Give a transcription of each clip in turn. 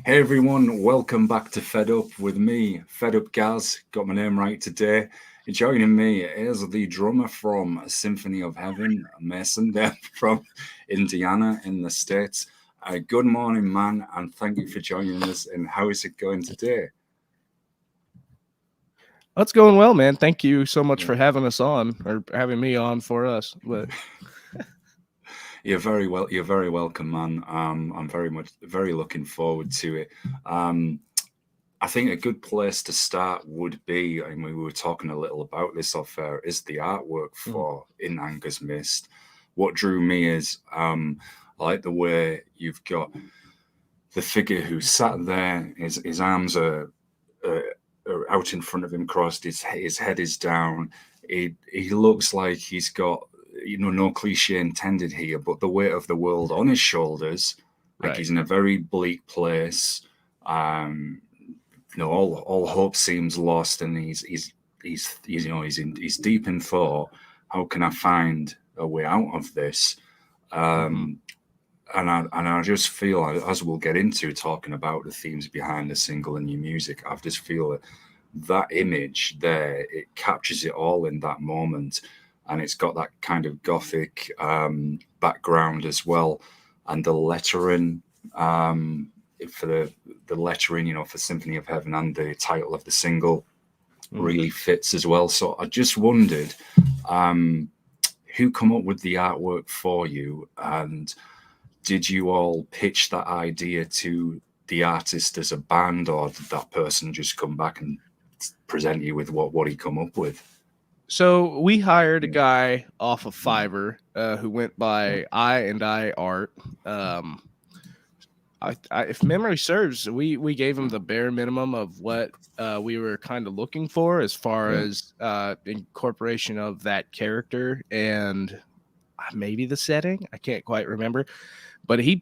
Hey everyone, welcome back to Fed Up with me, Fed Up Gaz. Got my name right today. Joining me is the drummer from Symphony of Heaven, Mason, there from Indiana in the States. Good morning, man, and thank you for joining us. And how is it going today? It's going well, man. Thank you so much for having us on, or having me on for us. But You're very welcome, man. I'm very looking forward to it. I think a good place to start would be, I mean, we were talking a little about this off air, is the artwork for In Anger's Mist. What drew me is I like the way you've got the figure who sat there, his arms are out in front of him, crossed, his head is down. He looks like he's got, no cliche intended here, but the weight of the world on his shoulders, like he's in a very bleak place. All hope seems lost, and he's deep in thought. How can I find a way out of this? And I just feel, as we'll get into talking about the themes behind the single and new music, I just feel that image there, it captures it all in that moment, and it's got that kind of gothic background as well, and the lettering for the lettering, for Symphony of Heaven and the title of the single really fits as well. So I just wondered who come up with the artwork for you, and did you all pitch that idea to the artist as a band, or did that person just come back and present you with what he come up with? So we hired a guy off of Fiverr who went by I Art. If memory serves, we gave him the bare minimum of what we were kind of looking for as far as incorporation of that character and maybe the setting. I can't quite remember, but he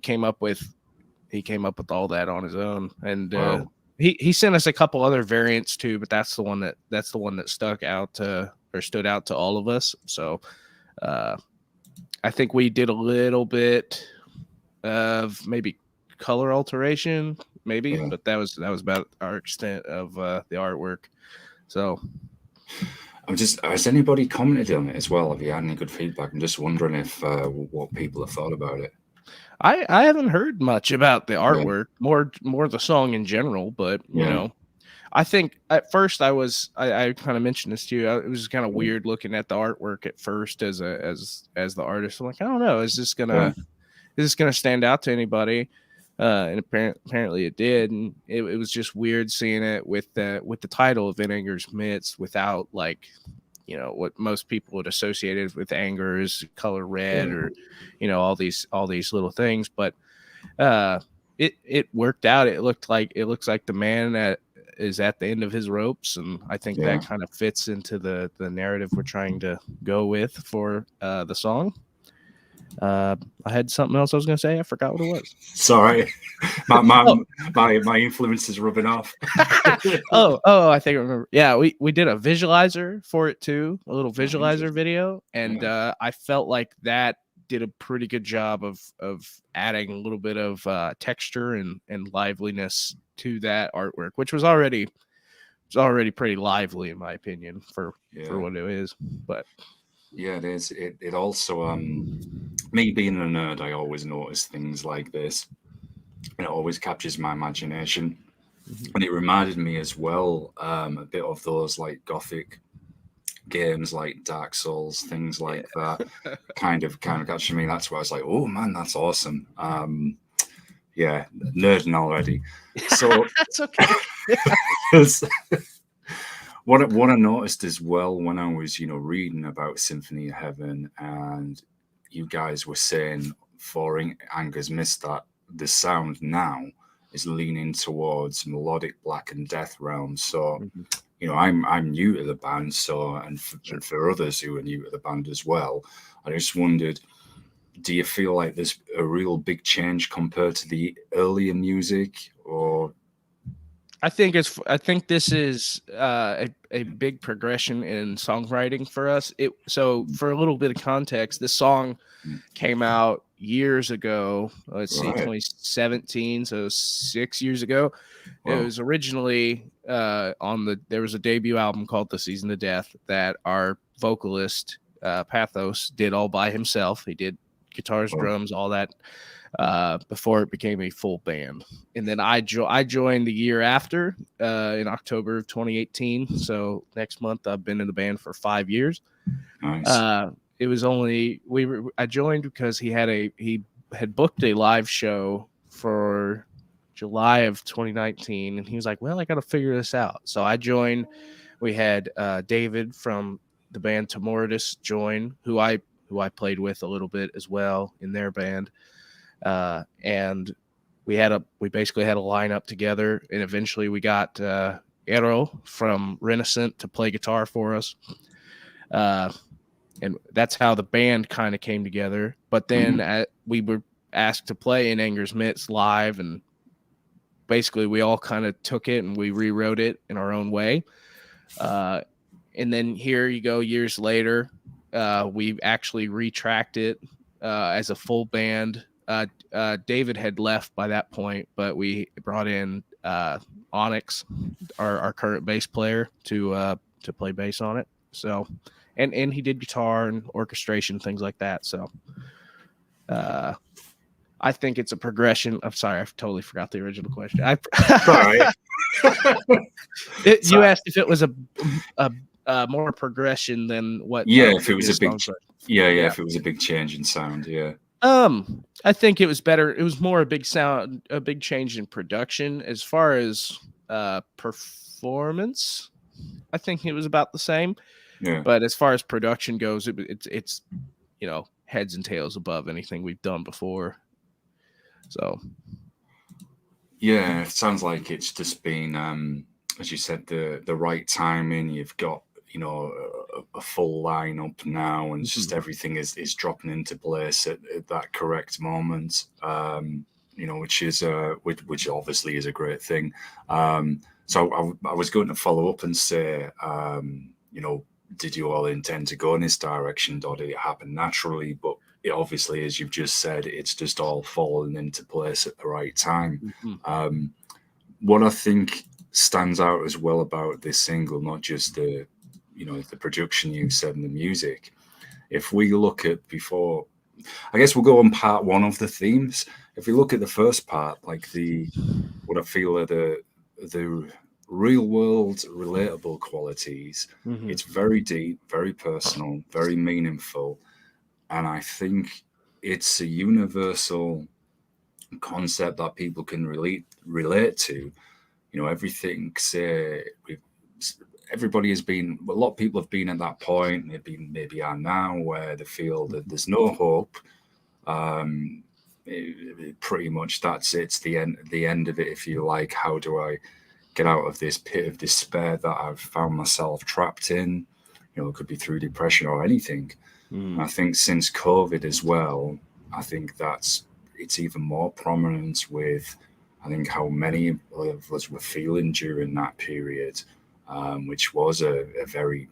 came up with all that on his own, and he sent us a couple other variants too, but that's the one that stood out to all of us. So I think we did a little bit of maybe color alteration, but that was about our extent of the artwork. So has anybody commented on it as well? Have you had any good feedback? I'm just wondering if what people have thought about it. I haven't heard much about the artwork, more the song in general, but I think at first I kind of mentioned this to you. It was kind of weird looking at the artwork at first as the artist. I'm like, I don't know, is this gonna stand out to anybody? And apparently it did, and it was just weird seeing it with the title of In Anger's Midst without, like, what most people would associate it with anger is color red, or all these little things. But it worked out. It looks like the man that is at the end of his ropes, and I think that kind of fits into the narrative we're trying to go with for the song. I had something else I was going to say. I forgot what it was. Sorry, my influence is rubbing off. I think I remember. Yeah, we did a visualizer for it too, a little visualizer video, and I felt like that did a pretty good job of adding a little bit of texture and liveliness to that artwork, which was already pretty lively in my opinion for what it is. But yeah, it is. It also, me being a nerd, I always notice things like this, and it always captures my imagination. And it reminded me as well a bit of those like gothic games like Dark Souls, things like that. kind of captured me. That's why I was like, oh man, that's awesome. Nerding already. So that's okay. What I noticed as well when I was, reading about Symphony of Heaven, and you guys were saying for Anger's Mist that the sound now is leaning towards melodic blackened death realms. So, I'm new to the band, so and for others who are new to the band as well, I just wondered, do you feel like there's a real big change compared to the earlier music, or? I think this is a big progression in songwriting for us. So for a little bit of context, this song came out years ago. Let's see, 2017, so 6 years ago. Wow. It was originally there was a debut album called The Season of Death that our vocalist Pathos did all by himself. He did guitars, drums, all that. Before it became a full band. And then I joined the year after in October of 2018. So next month I've been in the band for 5 years. Nice. It was only I joined because he had booked a live show for July of 2019, and he was like, well, I got to figure this out. So I joined. We had David from the band Temoritus join, who I played with a little bit as well in their band. And we basically had a lineup together, and eventually we got Ero from Renaissance to play guitar for us. And that's how the band kind of came together. But then we were asked to play in Anger's Mitts live, and basically we all kind of took it and we rewrote it in our own way. And then here you go, years later, we actually retracked it as a full band. David had left by that point, but we brought in Onyx, our current bass player, to play bass on it. So, and he did guitar and orchestration, things like that. So, I think it's a progression. I'm sorry, I totally forgot the original question. You asked if it was a more progression than what? Yeah, if it was a big, if it was a big change in sound, yeah. I think it was better. It was more a big change in production. As far as performance, I think it was about the same. Yeah. But as far as production goes, it's heads and tails above anything we've done before. So. Yeah, it sounds like it's just been, as you said, the right timing. You've got a full lineup now, and it's just everything is dropping into place at that correct moment. Which obviously is a great thing. So I was going to follow up and say, did you all intend to go in this direction, or did it happen naturally? But obviously, as you've just said, it's just all fallen into place at the right time. What I think stands out as well about this single, not just the production you said and the music. If we look at before, I guess we'll go on part one of the themes. If we look at the first part, like what I feel are the real world relatable qualities. It's very deep, very personal, very meaningful. And I think it's a universal concept that people can relate to. Everything, everybody has been, a lot of people have been at that point, maybe are now, where they feel that there's no hope. Pretty much that's it. It's the end of it, if you like. How do I get out of this pit of despair that I've found myself trapped in? It could be through depression or anything. I think since COVID as well, I think it's even more prominent with, I think, how many of us were feeling during that period, which was a very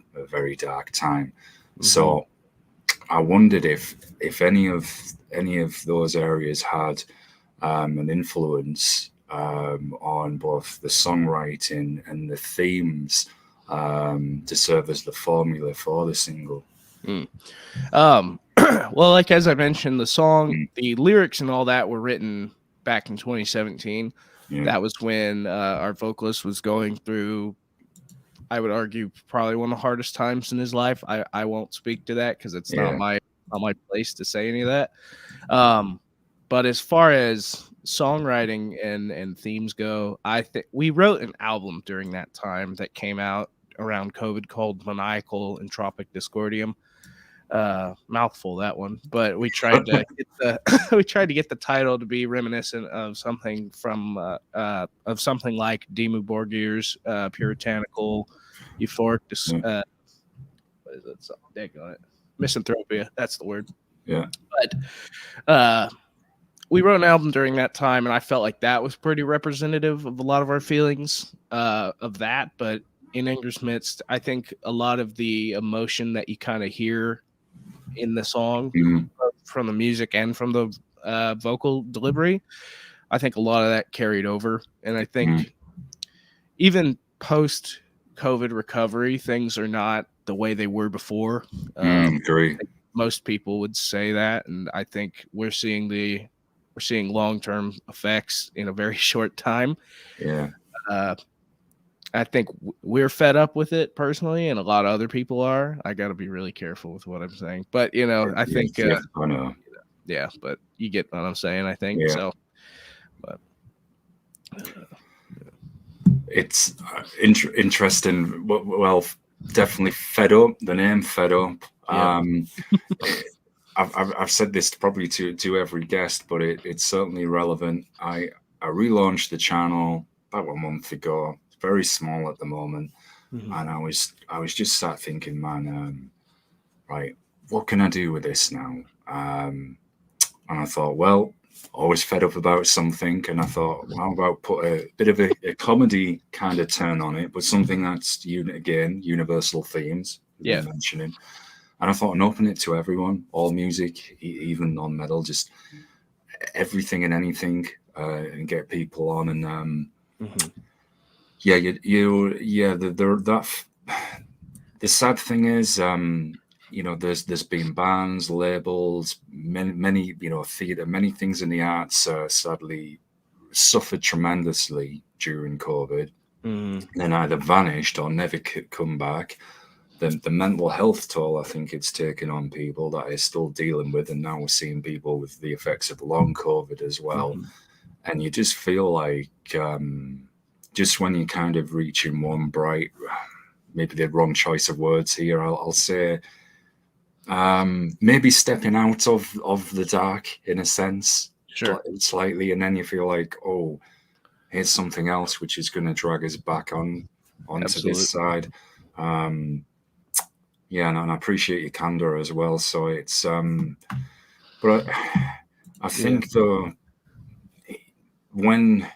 dark time. So I wondered if any of those areas had an influence on both the songwriting and the themes to serve as the formula for the single. Well, like as I mentioned, the song, the lyrics and all that were written back in 2017. That was when our vocalist was going through, I would argue, probably one of the hardest times in his life. I won't speak to that because it's not my place to say any of that. But as far as songwriting and themes go, I think we wrote an album during that time that came out around COVID called Maniacal Entropic Discordium. Mouthful, that one, but we tried to get the title to be reminiscent of something from something like Dimmu Borgir's puritanical euphoric what is it? Something on it. Misanthropia, that's the word. Yeah. But we wrote an album during that time, and I felt like that was pretty representative of a lot of our feelings of that. But in Anger's Midst, I think a lot of the emotion that you kind of hear in the song from the music and from the vocal delivery, I think a lot of that carried over. And I think even post COVID recovery, things are not the way they were before. Agree. Most people would say that, and I think we're seeing long-term effects in a very short time. Yeah. I think we're fed up with it personally, and a lot of other people are. I got to be really careful with what I'm saying, but I think, I know. Yeah, but you get what I'm saying. I think so. But it's interesting. Well, definitely fed up. The name fed up. Yeah. I've said this probably to every guest, but it's certainly relevant. I relaunched the channel about a month ago. It's very small at the moment, and I was just sat thinking, man, right, what can I do with this now? And I thought, well, always fed up about something, and I thought, well, how about put a bit of a comedy kind of turn on it, but something that's universal themes. Yeah, mentioning. And I thought, and open it to everyone, all music, even non-metal, just everything and anything, and get people on. And the sad thing is, there's been bands, labels, many theatre, many things in the arts sadly suffered tremendously during COVID, and either vanished or never could come back. The mental health toll I think it's taken on people that is still dealing with, and now we're seeing people with the effects of long COVID as well. And you just feel like just when you're kind of reaching one bright, maybe the wrong choice of words here, I'll say maybe stepping out of the dark in a sense, slightly, and then you feel like, oh, here's something else which is going to drag us back onto this side. And I appreciate your candor as well. So it's, but I think though, when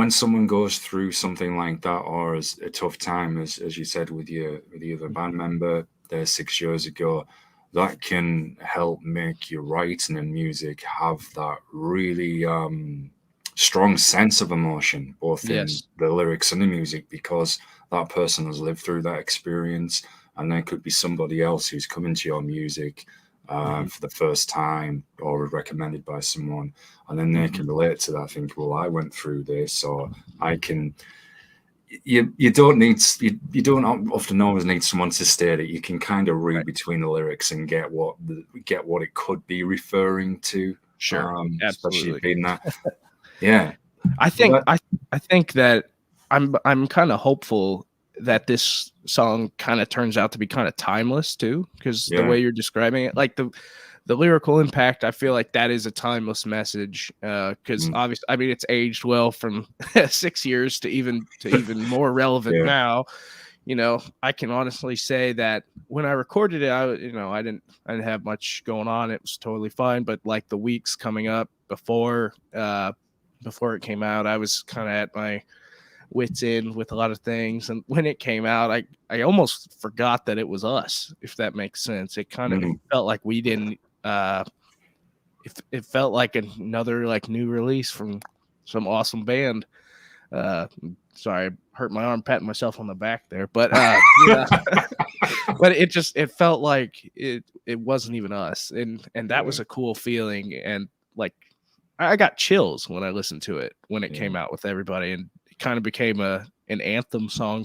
someone goes through something like that, or as a tough time, as you said with the other band member there 6 years ago, that can help make your writing and music have that really strong sense of emotion, both in the lyrics and the music, because that person has lived through that experience, and there could be somebody else who's coming to your music for the first time, or recommended by someone, and then they can relate to that. Think, well, I went through this, or I can. You don't often always need someone to state it. You can kind of read between the lyrics and get what it could be referring to. Sure, especially being that. Yeah, I think that I'm kind of hopeful that this song kind of turns out to be kind of timeless too, because the way you're describing it, like the lyrical impact, I feel like that is a timeless message. Because obviously, I mean, it's aged well from 6 years to even more relevant now. I can honestly say that when I recorded it, I didn't have much going on. It was totally fine. But like the weeks coming up before it came out, I was kind of at my wits end with a lot of things, and when it came out, I almost forgot that it was us, if that makes sense. It kind of felt like we didn't it felt like another like new release from some awesome band. Sorry, I hurt my arm patting myself on the back there, but but it felt like it wasn't even us, and that was a cool feeling. And like I got chills when I listened to it when it came out with everybody, and kind of became an anthem song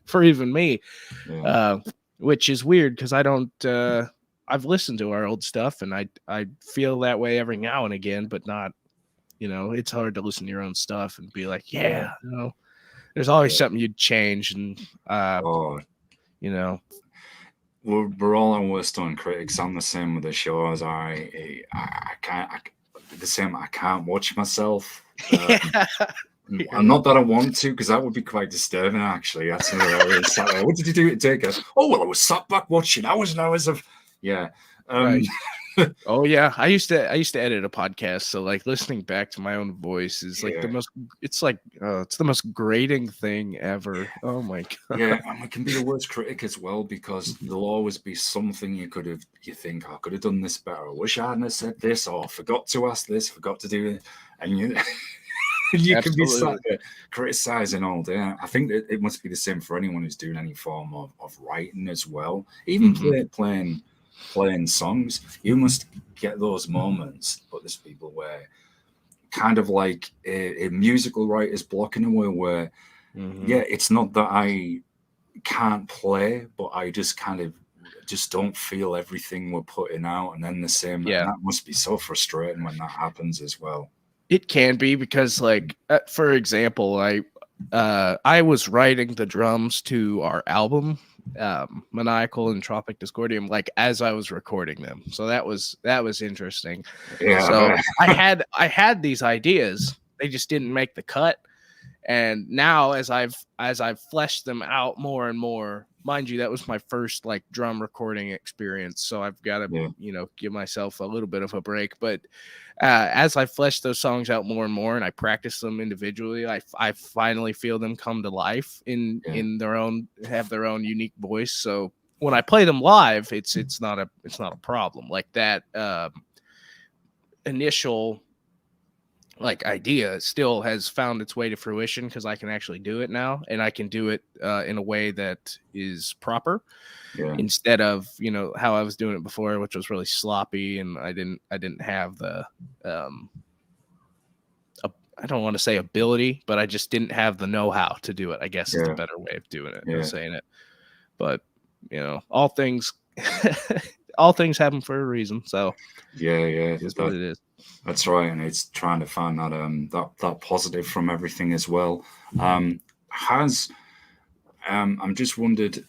for even me, which is weird because I don't I've listened to our old stuff, and I feel that way every now and again, but not, it's hard to listen to your own stuff and be like, there's always something you'd change. And we're all our worst own critics. I'm the same with the shows. I can't watch myself. And not that I want to, because that would be quite disturbing, actually. That's what did you do to take us? Oh, well, I was sat back watching hours and hours of... Yeah. Right. Oh yeah, I used to edit a podcast, so like listening back to my own voice is like it's the most grating thing ever. Oh my god. Yeah, and it can be the worst critic as well, because there'll always be something you think, I could have done this better. I wish I hadn't have said this, or forgot to ask this, forgot to do it. And you can be sat there criticizing all day. I think that it must be the same for anyone who's doing any form of writing as well. Even playing songs, you must get those moments. But there's people where kind of like a musical writer's block in a way where, yeah, it's not that I can't play, but I just kind of just don't feel everything we're putting out. And then the same, that must be so frustrating when that happens as well. It can be, because like, for example, I was writing the drums to our album, Maniacal and Tropic Discordium, like as I was recording them. So that was interesting. Yeah. So I had these ideas, they just didn't make the cut. And now as I've fleshed them out more and more, mind you, that was my first like drum recording experience, so I've got to give myself a little bit of a break. But as I flesh those songs out more and more, and I practice them individually, I finally feel them come to life in their own, have their own unique voice. So when I play them live, it's not a problem. Like that initial like idea still has found its way to fruition, because I can actually do it now, and I can do it in a way that is proper, instead of how I was doing it before, which was really sloppy, and I didn't have the I don't want to say ability, but I just didn't have the know-how to do it, I guess is the better way of doing it, of saying it. But all things happen for a reason. So it's what it is. That's right, and it's trying to find that positive from everything as well. I'm just wondered,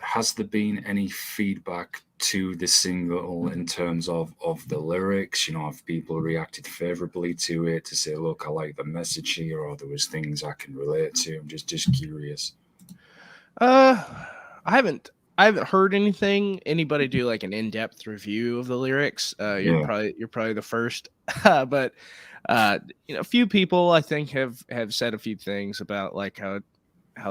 has there been any feedback to the single in terms of the lyrics? Have people reacted favorably to it, to say, look, I like the message here, or there was things I can relate to? I'm just curious. I haven't heard anybody do like an in-depth review of the lyrics. You're probably the first. But a few people I think have said a few things about like how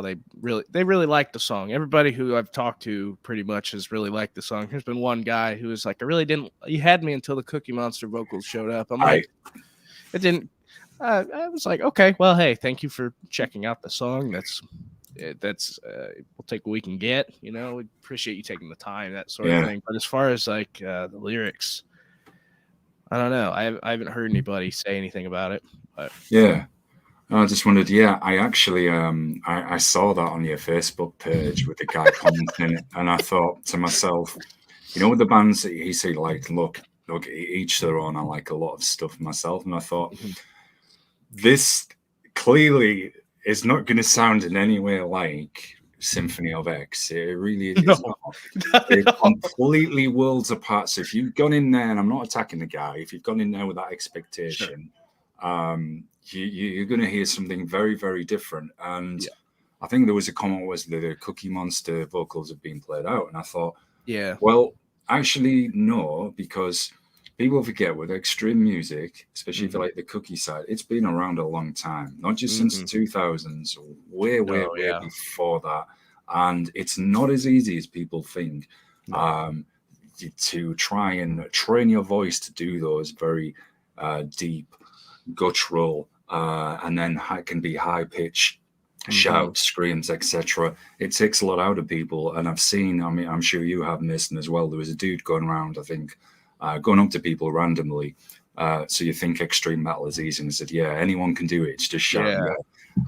they really like the song. Everybody who I've talked to pretty much has really liked the song. There's been one guy who was like, you had me until the Cookie Monster vocals showed up. I'm like, it didn't. I was like, okay, well, hey, thank you for checking out the song. We'll take what we can get. We appreciate you taking the time, that sort of thing. But as far as like the lyrics, I don't know. I haven't heard anybody say anything about it. But I just wondered. I actually I saw that on your Facebook page with the guy commenting, and I thought to myself, with the bands that he said, like, look, each their own. I like a lot of stuff myself, and I thought this clearly is not going to sound in any way like Symphony of X. It really is not. They're completely worlds apart. So if you've gone in there, and I'm not attacking the guy, if you've gone in there with that expectation, you're going to hear something very, very different. And I think there was a comment was that the Cookie Monster vocals have been played out. And I thought, well, actually, no, because people forget with extreme music, especially if you like the Cookie side, it's been around a long time, not just since the 2000s, way before that. And it's not as easy as people think to try and train your voice to do those very deep, guttural, and then can be high-pitched shouts, screams, etc. It takes a lot out of people. And I've seen, I'm sure you have, Mason, as well. There was a dude going around, I think, going up to people randomly. So you think extreme metal is easy, and said, anyone can do it. It's just shout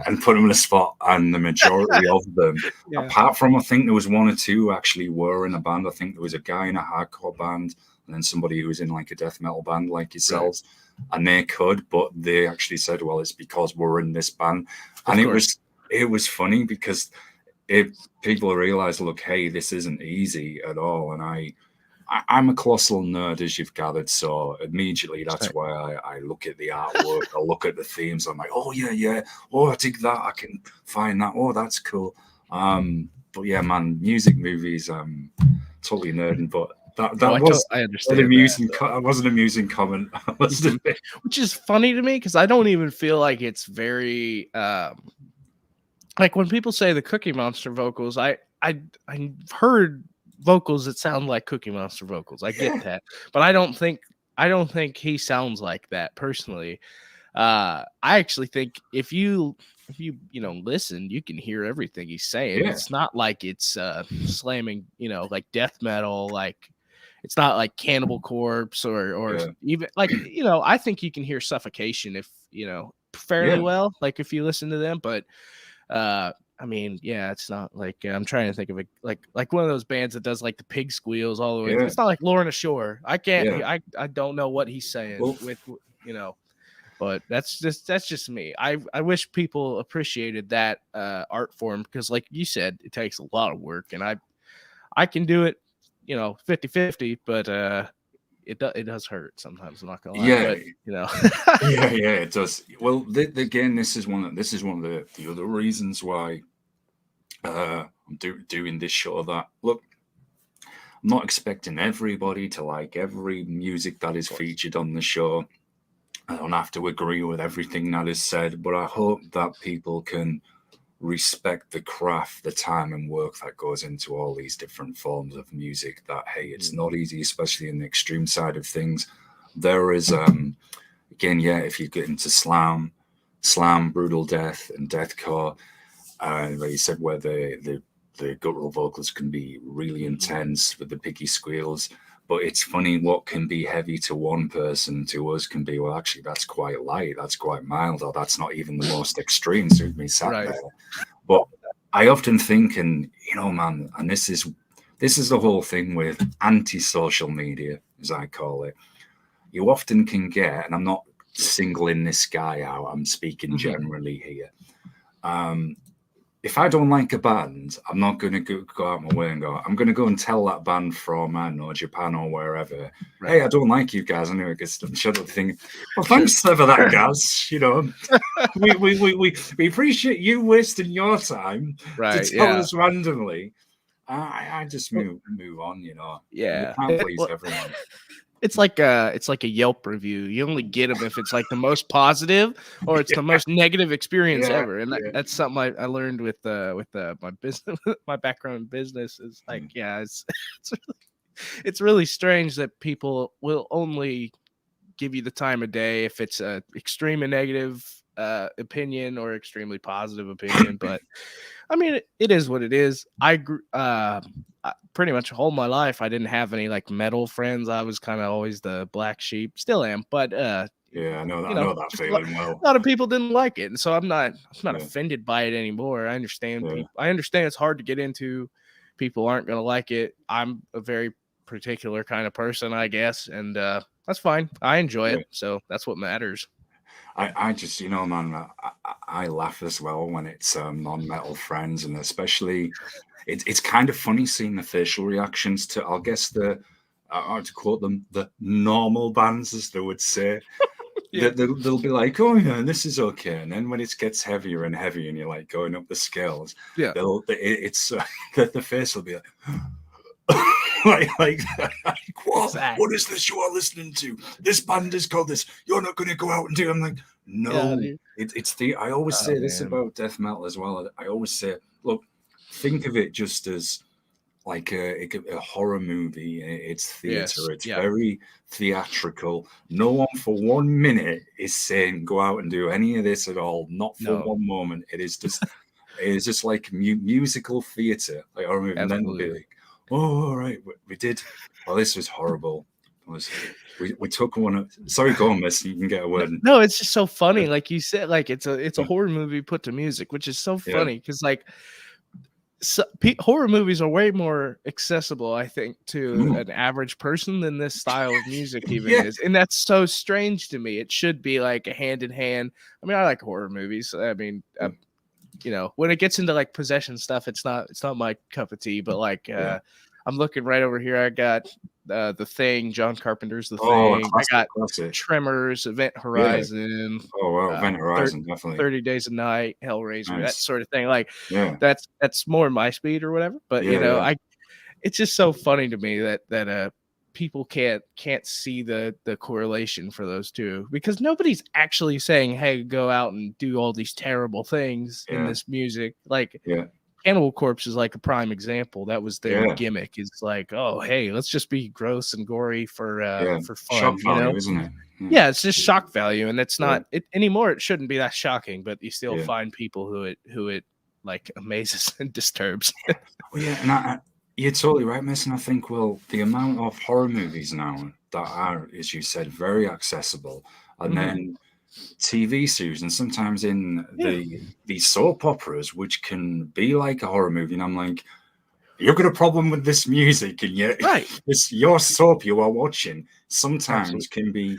and put them in a spot. And the majority of them, apart from, I think there was one or two who actually were in a band. I think there was a guy in a hardcore band, and then somebody who was in like a death metal band like yourselves. And they could, but they actually said, well, it's because we're in this band. And it was funny, because if people realize, look, hey, this isn't easy at all. And I'm a colossal nerd, as you've gathered, so immediately that's why I look at the artwork, I look at the themes, I'm like, oh yeah, oh, I dig that, I can find that, oh, that's cool. But yeah, man, music movies, totally nerding, but that No, was I an understand amusing. that. That was an amusing comment. I must admit. Which is funny to me because I don't even feel like it's very like when people say the Cookie Monster vocals. I've heard vocals that sound like Cookie Monster vocals. I get that, but I don't think he sounds like that personally. I actually think if you listen, you can hear everything he's saying. Yeah. It's not like it's slamming, like death metal, like it's not like Cannibal Corpse or even like I think you can hear Suffocation if fairly well, like if you listen to them, but I mean, yeah, it's not like I'm trying to think of it like one of those bands that does like the pig squeals all the way. It's not like Lorna Shore. I can't. I don't know what he's saying with but that's just me. I wish people appreciated that art form because, like you said, it takes a lot of work, and I can do it, 50-50, but it does hurt sometimes. I'm not gonna lie, but yeah, it does. Well, again, this is one of the other reasons why I'm doing this show. That look, I'm not expecting everybody to like every music that is featured on the show. I don't have to agree with everything that is said, but I hope that people can respect the craft, the time and work that goes into all these different forms of music. That, hey, it's not easy, especially in the extreme side of things. There is, again, if you get into slam, brutal death, and deathcore, like you said, where the guttural vocals can be really intense with the picky squeals. But it's funny what can be heavy to one person, to us can be, well, actually, that's quite light, that's quite mild, or that's not even the most extreme. So me sat there. But I often think, and man, and this is the whole thing with anti-social media, as I call it. You often can get, and I'm not singling this guy out, I'm speaking generally here. If I don't like a band, I'm not going to go out my way and go, I'm going to go and tell that band from, I don't know, Japan or wherever, hey, I don't like you guys. Anyway, because I'm shut up thinking, well, thanks for that, guys. We appreciate you wasting your time to tell us randomly. I just move on, Yeah. You can't please everyone. It's like a Yelp review. You only get them if it's like the most positive or it's the most negative experience ever. And that's something I learned with my business, my background in business is like, it's really strange that people will only give you the time of day if it's a extreme and negative opinion or extremely positive opinion. But I mean, it is what it is. I grew pretty much all my life. I didn't have any like metal friends. I was kind of always the black sheep. Still am, but I know that feeling well. A lot of people didn't like it, and so I'm not offended by it anymore. I understand. I understand it's hard to get into. People aren't going to like it. I'm a very particular kind of person, I guess, and that's fine. I enjoy it, so that's what matters. I just, man, I laugh as well when it's non-metal friends, and especially it's kind of funny seeing the facial reactions to, I guess, to quote them, the normal bands, as they would say. They'll be like, oh yeah, this is okay, and then when it gets heavier and heavier, and you're like going up the scales, the face will be like, what is this you are listening to? This band is called this. You're not going to go out and do it. I'm like, no. It's the. I always say this about death metal as well. I always say, look, think of it just as like a horror movie. It's theater. It's very theatrical. No one for 1 minute is saying go out and do any of this at all. Not for one moment. It is just like musical theater. Like horror movie. And then they'll be like, oh, all right, we did. Oh, this was horrible. We took one. Sorry, go on, miss. You can get a word. No, it's just so funny. Like you said, like it's a horror movie put to music, which is so funny because horror movies are way more accessible, I think, to an average person than this style of music even is, and that's so strange to me. It should be like a hand in hand. I mean, I like horror movies. I mean, when it gets into like possession stuff, it's not my cup of tea. But like, I'm looking right over here. I got The Thing, John Carpenter's The Thing. I got Tremors, Event Horizon. Oh wow, Event Horizon, definitely. 30 Days a Night, Hellraiser, that sort of thing. Like, that's more my speed or whatever. But it's just so funny to me that people can't see the correlation for those two, because nobody's actually saying, hey, go out and do all these terrible things in this music. Like Cannibal Corpse is like a prime example. That was their gimmick. It's like, oh, hey, let's just be gross and gory for fun. Shock value, isn't it? Yeah, it's just shock value, and that's not it anymore. It shouldn't be that shocking, but you still find people who it like amazes and disturbs. Well, and you're totally right, Miss. And I think, well, the amount of horror movies now that are, as you said, very accessible, and then TV series, and sometimes in these soap operas, which can be like a horror movie, and I'm like, you've got a problem with this music, and yet your soap you are watching sometimes can be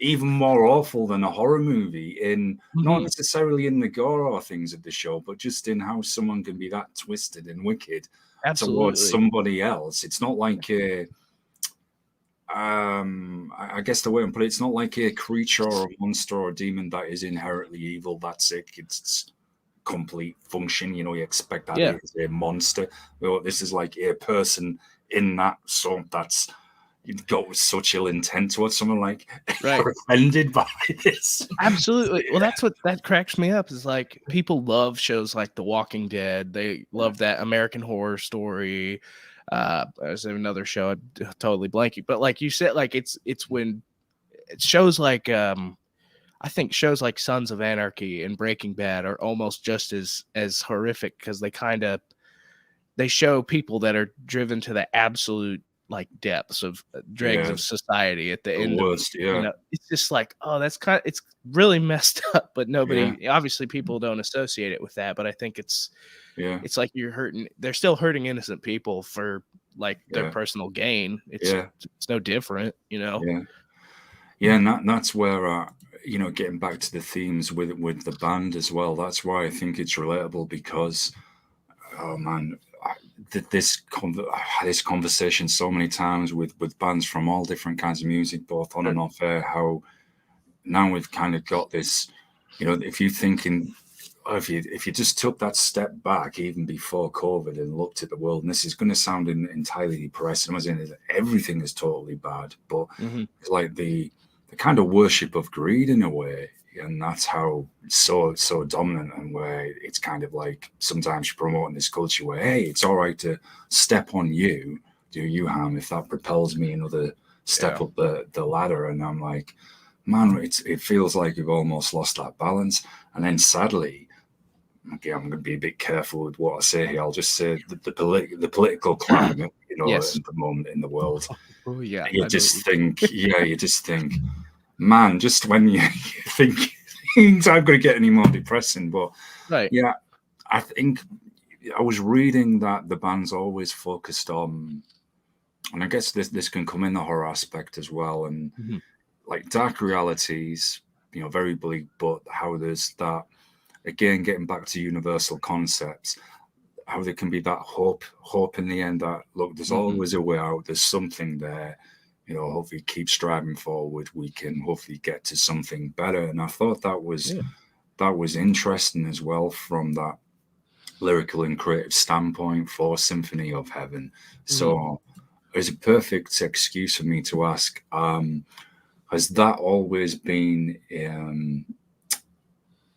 even more awful than a horror movie, in not necessarily in the gore or things of the show, but just in how someone can be that twisted and wicked towards somebody else. It's not like I guess the way I'm putting it's not like a creature or a monster or a demon that is inherently evil. That's it. It's complete function. You expect that it's a monster. Well, this is like a person in that song that's got such ill intent towards someone, like are offended by this. Absolutely. Well, that's what that cracks me up, is like people love shows like The Walking Dead. They love that American Horror Story. There's another show I'm totally blanking, but like you said, like it's when it shows like I think shows like Sons of Anarchy and Breaking Bad are almost just as horrific, because they show people that are driven to the absolute like depths of dregs of society at the end. Worst, it's just like, oh, it's really messed up, but nobody, obviously people don't associate it with that, but I think it's like they're still hurting innocent people for like their personal gain. It's no different, and that's where getting back to the themes with the band as well, that's why I think it's relatable, because oh man, this conversation so many times with bands from all different kinds of music, both on and off air, how now we've kind of got this, if you just took that step back even before COVID and looked at the world, and this is going to sound entirely depressing, I'm saying everything is totally bad, but it's like the kind of worship of greed in a way. And that's how it's so dominant, and where it's kind of like sometimes you're promoting this culture where, hey, it's all right to step on you, do you harm if that propels me another step up the ladder. And I'm like, man, it feels like we've almost lost that balance. And then sadly, okay, I'm going to be a bit careful with what I say here. I'll just say the political climate, at the moment in the world. Oh yeah, you just think, man, just when you think things aren't going to get any more depressing, but I think I was reading that the band's always focused on, and I guess this can come in the horror aspect as well, and like dark realities, very bleak, but how there's that, again, getting back to universal concepts, how there can be that hope in the end, that look, there's always a way out, there's something there. Hopefully keep striving forward, we can hopefully get to something better. And I thought that was interesting as well, from that lyrical and creative standpoint for Symphony of Heaven. So it's a perfect excuse for me to ask, has that always been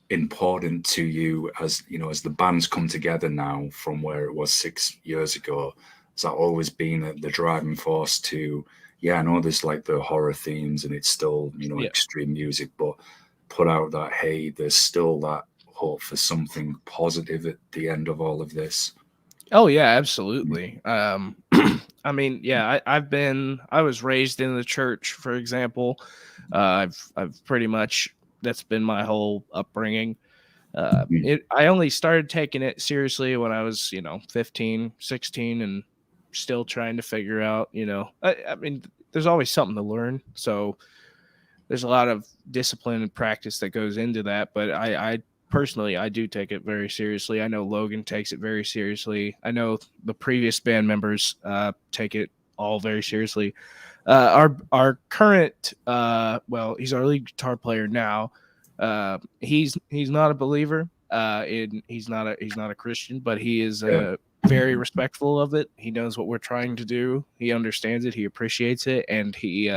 important to you, as as the band's come together now from where it was 6 years ago? Has that always been the driving force to, I know there's like the horror themes and it's still, extreme music, but put out that, hey, there's still that hope for something positive at the end of all of this? Oh yeah, absolutely. I mean, I was raised in the church, for example. I've pretty much, that's been my whole upbringing. I only started taking it seriously when I was, 15, 16, and still trying to figure out, I mean, there's always something to learn. So there's a lot of discipline and practice that goes into that. But I personally, I do take it very seriously. I know Logan takes it very seriously. I know the previous band members take it all very seriously. Our current, he's our lead guitar player now. He's not a believer. He's not a Christian, but he is very respectful of it. He knows what we're trying to do. He understands it. He appreciates it, and he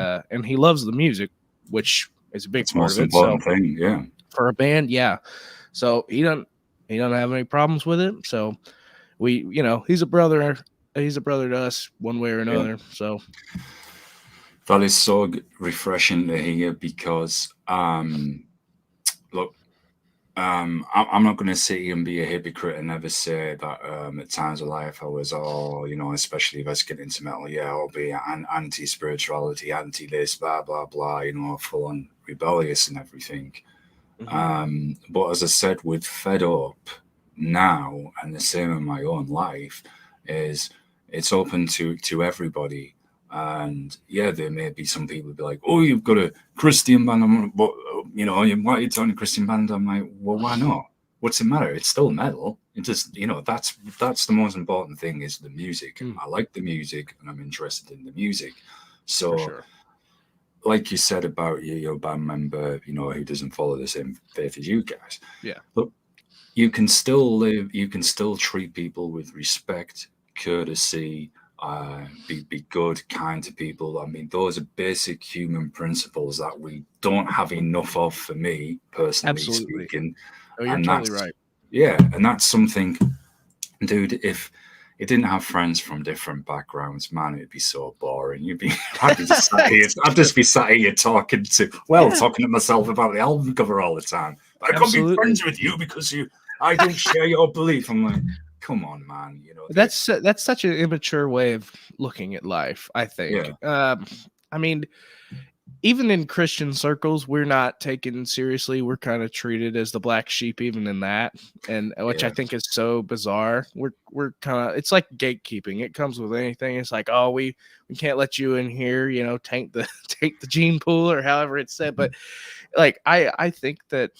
loves the music, which is a big part of it. Important thing, yeah. For a band, yeah. So he doesn't have any problems with it. So we, he's a brother. He's a brother to us, one way or another. Yeah. So that is so refreshing to hear, because look, I'm not going to sit here and be a hypocrite and never say that at times of life I was, especially if I was getting into metal, I'll be anti-spirituality, anti-this, blah, blah, blah, full on rebellious and everything. Mm-hmm. But as I said, with Fed Up now, and the same in my own life, is it's open to everybody. And there may be some people who be like, oh, you've got a Christian band, but why are you telling a Christian band? I'm like, well, why not? What's the matter? It's still metal. It just, that's the most important thing, is the music. I like the music, and I'm interested in the music. So, sure. Like you said about your band member, who doesn't follow the same faith as you guys. Yeah. Look, you can still treat people with respect, courtesy, be good, kind to people. I mean, those are basic human principles that we don't have enough of, for me personally. Absolutely. Speaking. Oh, you're totally right. Yeah, and that's something, dude. If you didn't have friends from different backgrounds, man, it'd be so boring. I'd just be sat here talking to myself about the album cover all the time. But I can't be friends with you because I don't share your belief. I'm like, come on, man. That's such an immature way of looking at life, I think. Yeah. I mean, even in Christian circles, we're not taken seriously. We're kind of treated as the black sheep, even in that, and which I think is so bizarre. We're kind of, it's like gatekeeping. It comes with anything. It's like, oh, we can't let you in here. Taint the gene pool, or however it's said. But like, I think that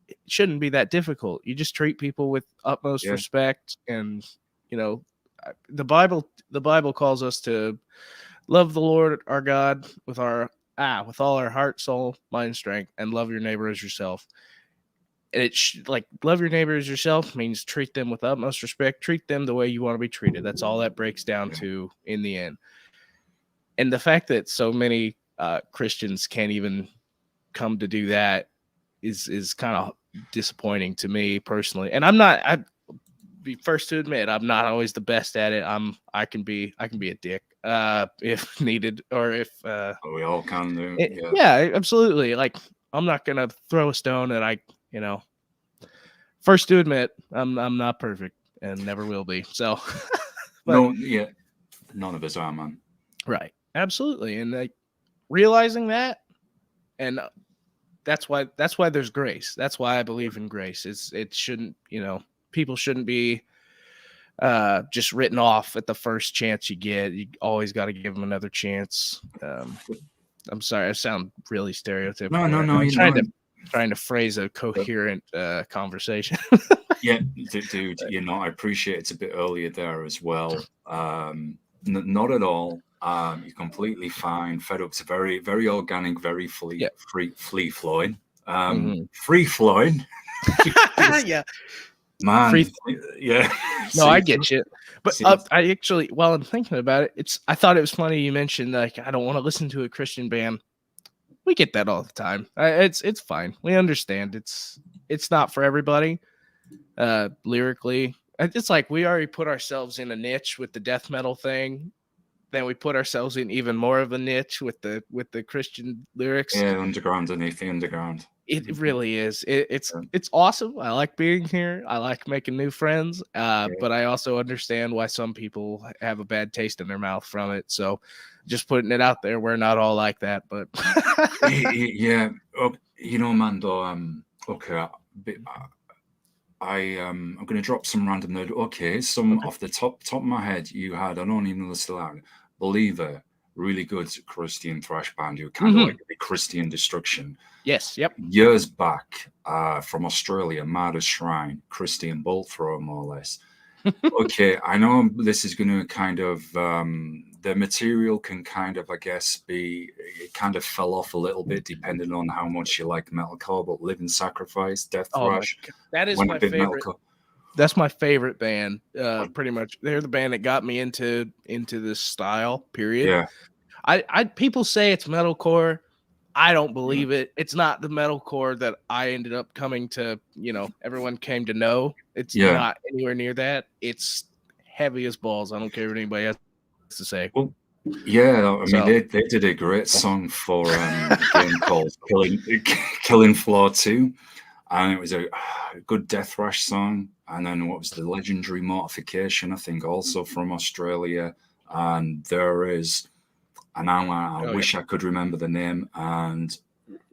it shouldn't be that difficult. You just treat people with utmost respect, and the Bible calls us to love the Lord our God with all our heart, soul, mind, strength, and love your neighbor as yourself. And love your neighbor as yourself means treat them with utmost respect. Treat them the way you want to be treated. That's all that breaks down to in the end. And the fact that so many Christians can't even come to do that is kind of disappointing to me personally. And I'd be first to admit, I'm not always the best at it. I can be a dick if needed, or if we all can do. Yeah, absolutely. Like, I'm not gonna throw a stone at first to admit, I'm not perfect and never will be. So none of us are, man. Right. Absolutely. And realizing that, and that's why there's grace. That's why I believe in grace. It shouldn't, people shouldn't be just written off at the first chance you get. You always got to give them another chance. I'm sorry, I sound really stereotypical. No. I'm trying to phrase a coherent conversation. Yeah, dude, I appreciate it's a bit earlier there as well. Not at all. You're completely fine. Fed Up's very, very organic, very free flowing. Free flowing. Yeah. Man, yeah. No, I get you. But I actually, while I'm thinking about it, I thought it was funny you mentioned, like, I don't want to listen to a Christian band. We get that all the time. It's fine. We understand. It's not for everybody. Lyrically, it's like we already put ourselves in a niche with the death metal thing. Then we put ourselves in even more of a niche with the Christian lyrics. Yeah, underground, underneath the underground. It really is. It's awesome. I like being here. I like making new friends. But I also understand why some people have a bad taste in their mouth from it. So just putting it out there, we're not all like that. But yeah, man. Though, okay. I'm going to drop some random nerd. Okay, off the top of my head, you had, I don't even know still out, Believer, really good Christian thrash band who kind of like the Christian Destruction. Yes, yep. Years back, from Australia, Martyr Shrine, Christian Bolt Thrower, more or less. Okay, I know this is going to kind of, the material can kind of, I guess, it kind of fell off a little bit depending on how much you like metalcore, but Living Sacrifice, Death Thrash. That is my favorite. That's my favorite band. Pretty much, they're the band that got me into this style. Period. Yeah. I people say it's metalcore. I don't believe it. It's not the metalcore that I ended up coming to, everyone came to know. It's not anywhere near that. It's heavy as balls. I don't care what anybody has to say. Well, yeah, I mean, they did a great song for a game called Killing Floor 2, and it was a good death thrash song. And then what was the legendary Mortification, I think, also from Australia. And there is, and I wish I could remember the name. And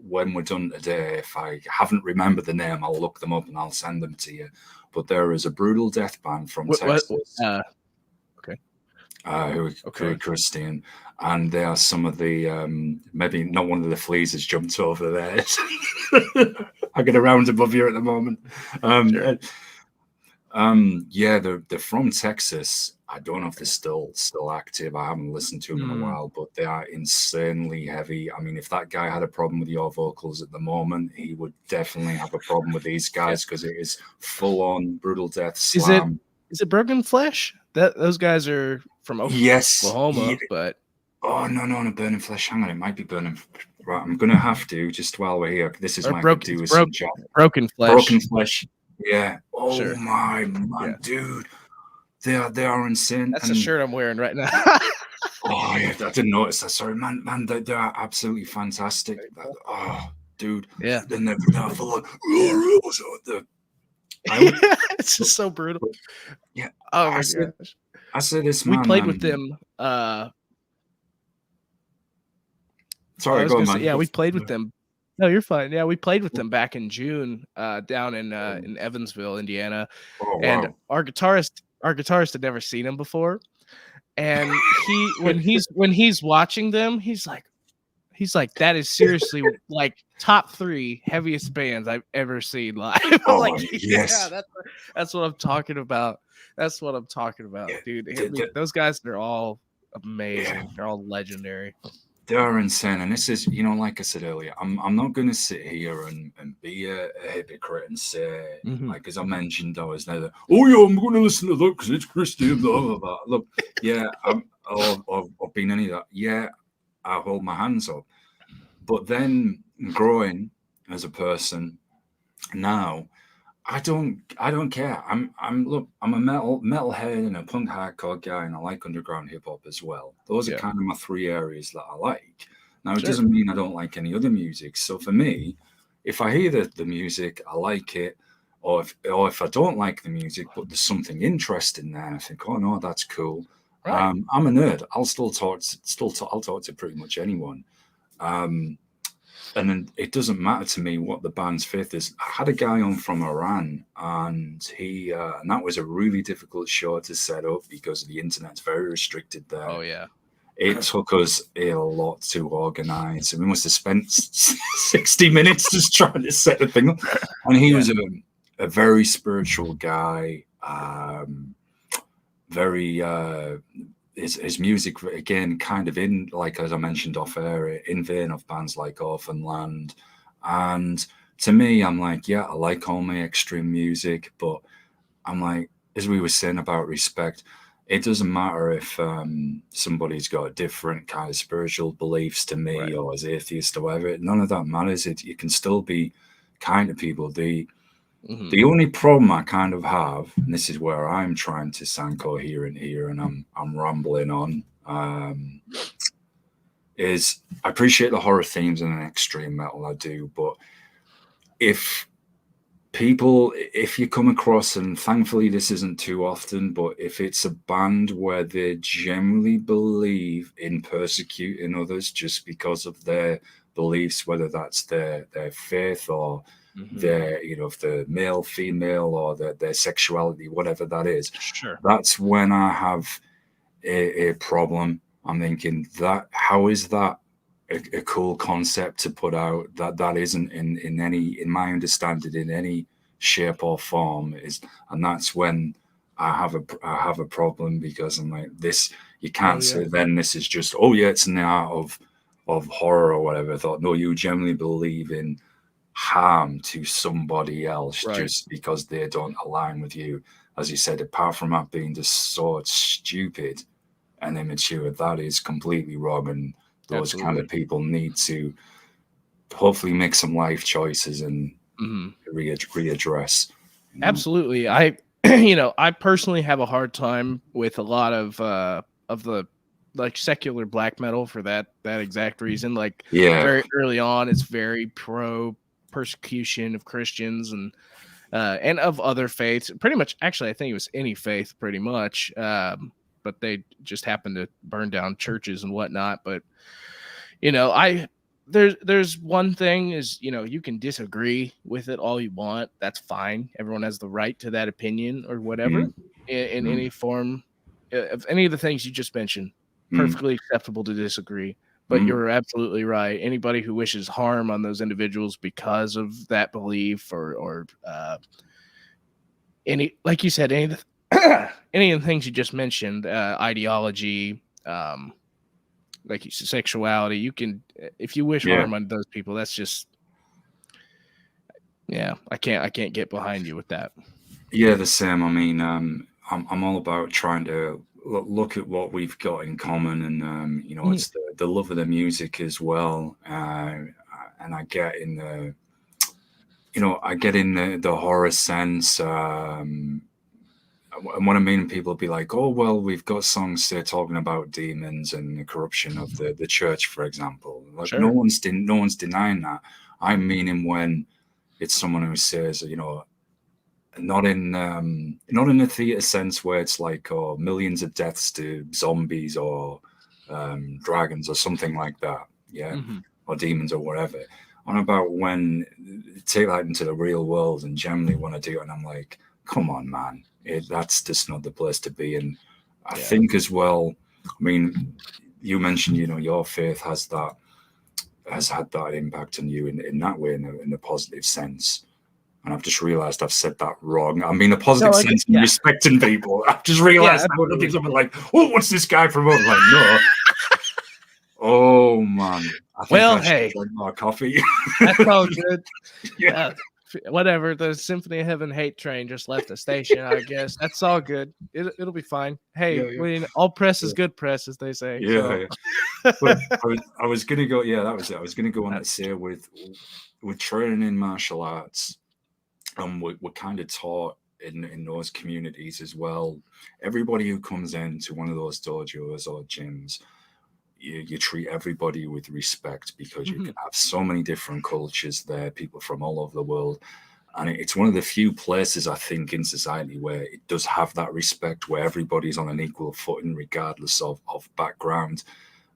when we're done today, if I haven't remembered the name, I'll look them up and I'll send them to you. But there is a brutal death band from Texas. Christian, and they are some of the maybe not one of the fleas has jumped over there. I get around above here at the moment. Yeah, they're from Texas. I don't know if they're still active. I haven't listened to them in a while, but they are insanely heavy. I mean, if that guy had a problem with your vocals at the moment, he would definitely have a problem with these guys because it is full on brutal death slam. Is it Broken Flesh? Those guys are from Oklahoma, but no, Burning Flesh. Hang on, it might be Burning. Right, I'm gonna have to just while we're here. This is my Broken Flesh. Broken Flesh. Yeah. Oh my dude, they are insane. That's the shirt I'm wearing right now. Oh yeah, I didn't notice that. Sorry, man. They are absolutely fantastic. Oh, dude. Yeah. Then they're full of. It's just so brutal. Yeah. Oh my gosh. I said this. We played with them. Sorry, go on, man. Yeah, we played with them. No, you're fine. Yeah, we played with them back in June, down in Evansville, Indiana. Oh, wow. And our guitarist had never seen him before. And when he's watching them, he's like, that is seriously like top 3 heaviest bands I've ever seen live. I'm like, yes. Yeah, that's what I'm talking about. That's what I'm talking about, dude. Those guys are all amazing. Yeah. They're all legendary. They are insane. And this is, like I said earlier, I'm not going to sit here and be a hypocrite and say, like, as I mentioned, I was never, I'm going to listen to that because it's Christian, blah, blah, blah. Look, yeah, I've been any of that. Yeah, I hold my hands up. But then growing as a person now, I don't care. I'm a metalhead and a punk hardcore guy, and I like underground hip hop as well. Those are kind of my 3 areas that I like. Now it doesn't mean I don't like any other music. So for me, if I hear the music, I like it, or if I don't like the music, but there's something interesting there, I think, oh no, that's cool. Right. I'm a nerd. I'll talk to pretty much anyone. And then it doesn't matter to me what the band's faith is. I had a guy on from Iran, and and that was a really difficult show to set up because the internet's very restricted there. Oh yeah. It took us a lot to organize. We must have spent 60 minutes just trying to set the thing up. And he was a very spiritual guy, very his music, again, kind of in, like as I mentioned off air, in vein of bands like Orphan Land. And to me, I'm like, yeah, I like all my extreme music, but I'm like, as we were saying about respect, it doesn't matter if somebody's got a different kind of spiritual beliefs to me, or as atheist or whatever. None of that matters. You can still be kind to people. The only problem I kind of have, and this is where I'm trying to sound coherent here, and I'm rambling on, is I appreciate the horror themes and an extreme metal, I do, but if you come across, and thankfully this isn't too often, but if it's a band where they generally believe in persecuting others just because of their beliefs, whether that's their faith or their, if they're male, female, or their sexuality, whatever that is, that's when I have a problem. I'm thinking, that how is that a cool concept to put out that isn't in my understanding in any shape or form, and that's when I have a problem, because I'm like, this, you can't say then this is just, it's in the art of horror or whatever. I thought, no, you generally believe in harm to somebody else Right. just because they don't align with you. As you said, apart from that being just so stupid and immature, that is completely wrong. And those kind of people need to hopefully make some life choices and readdress. You know? Absolutely. I I personally have a hard time with a lot of the like secular black metal for that exact reason. Like very early on, it's very pro persecution of Christians and of other faiths. Pretty much, actually, I think it was any faith, pretty much. But they just happened to burn down churches and whatnot. But there's one thing is, you can disagree with it all you want. That's fine. Everyone has the right to that opinion or whatever in any form of any of the things you just mentioned. Perfectly acceptable to disagree. But you're absolutely right. Anybody who wishes harm on those individuals because of that belief or any, like you said, any of the things you just mentioned, ideology, like you said, sexuality, you can, if you wish harm on those people, that's just, I can't get behind you with that. Yeah, the same. I mean, I'm all about trying to look at what we've got in common, and it's the love of the music as well. And I get in the horror sense. And what I mean, people be like, "Oh, well, we've got songs there talking about demons and the corruption of the church, for example." Like, no one's denying that. I'm meaning when it's someone who says, not in a theater sense where it's like, millions of deaths to zombies or dragons or something like that, or demons or whatever. On about when take that into the real world and generally want to do it, and I'm like, come on, man, that's just not the place to be. And I think as well, I mean, you mentioned, your faith has had that impact on you in that way, in a positive sense. And I've just realized I've said that wrong. I mean, a positive sense in respecting people. I've just realized that. I'm like, oh, what's this guy promoting? Like, no. Oh, man. I think I should drink more coffee. That's all good. Whatever. The Symphony of Heaven hate train just left the station, I guess. That's all good. It'll be fine. Hey, I mean, all press is good press, as they say. Yeah. But I was going to go, that was it. I was going to go on to say with training in martial arts, and we're kind of taught in those communities as well. Everybody who comes into one of those dojos or gyms, you treat everybody with respect, because you can have so many different cultures there, people from all over the world. And it's one of the few places, I think, in society where it does have that respect, where everybody's on an equal footing, regardless of background.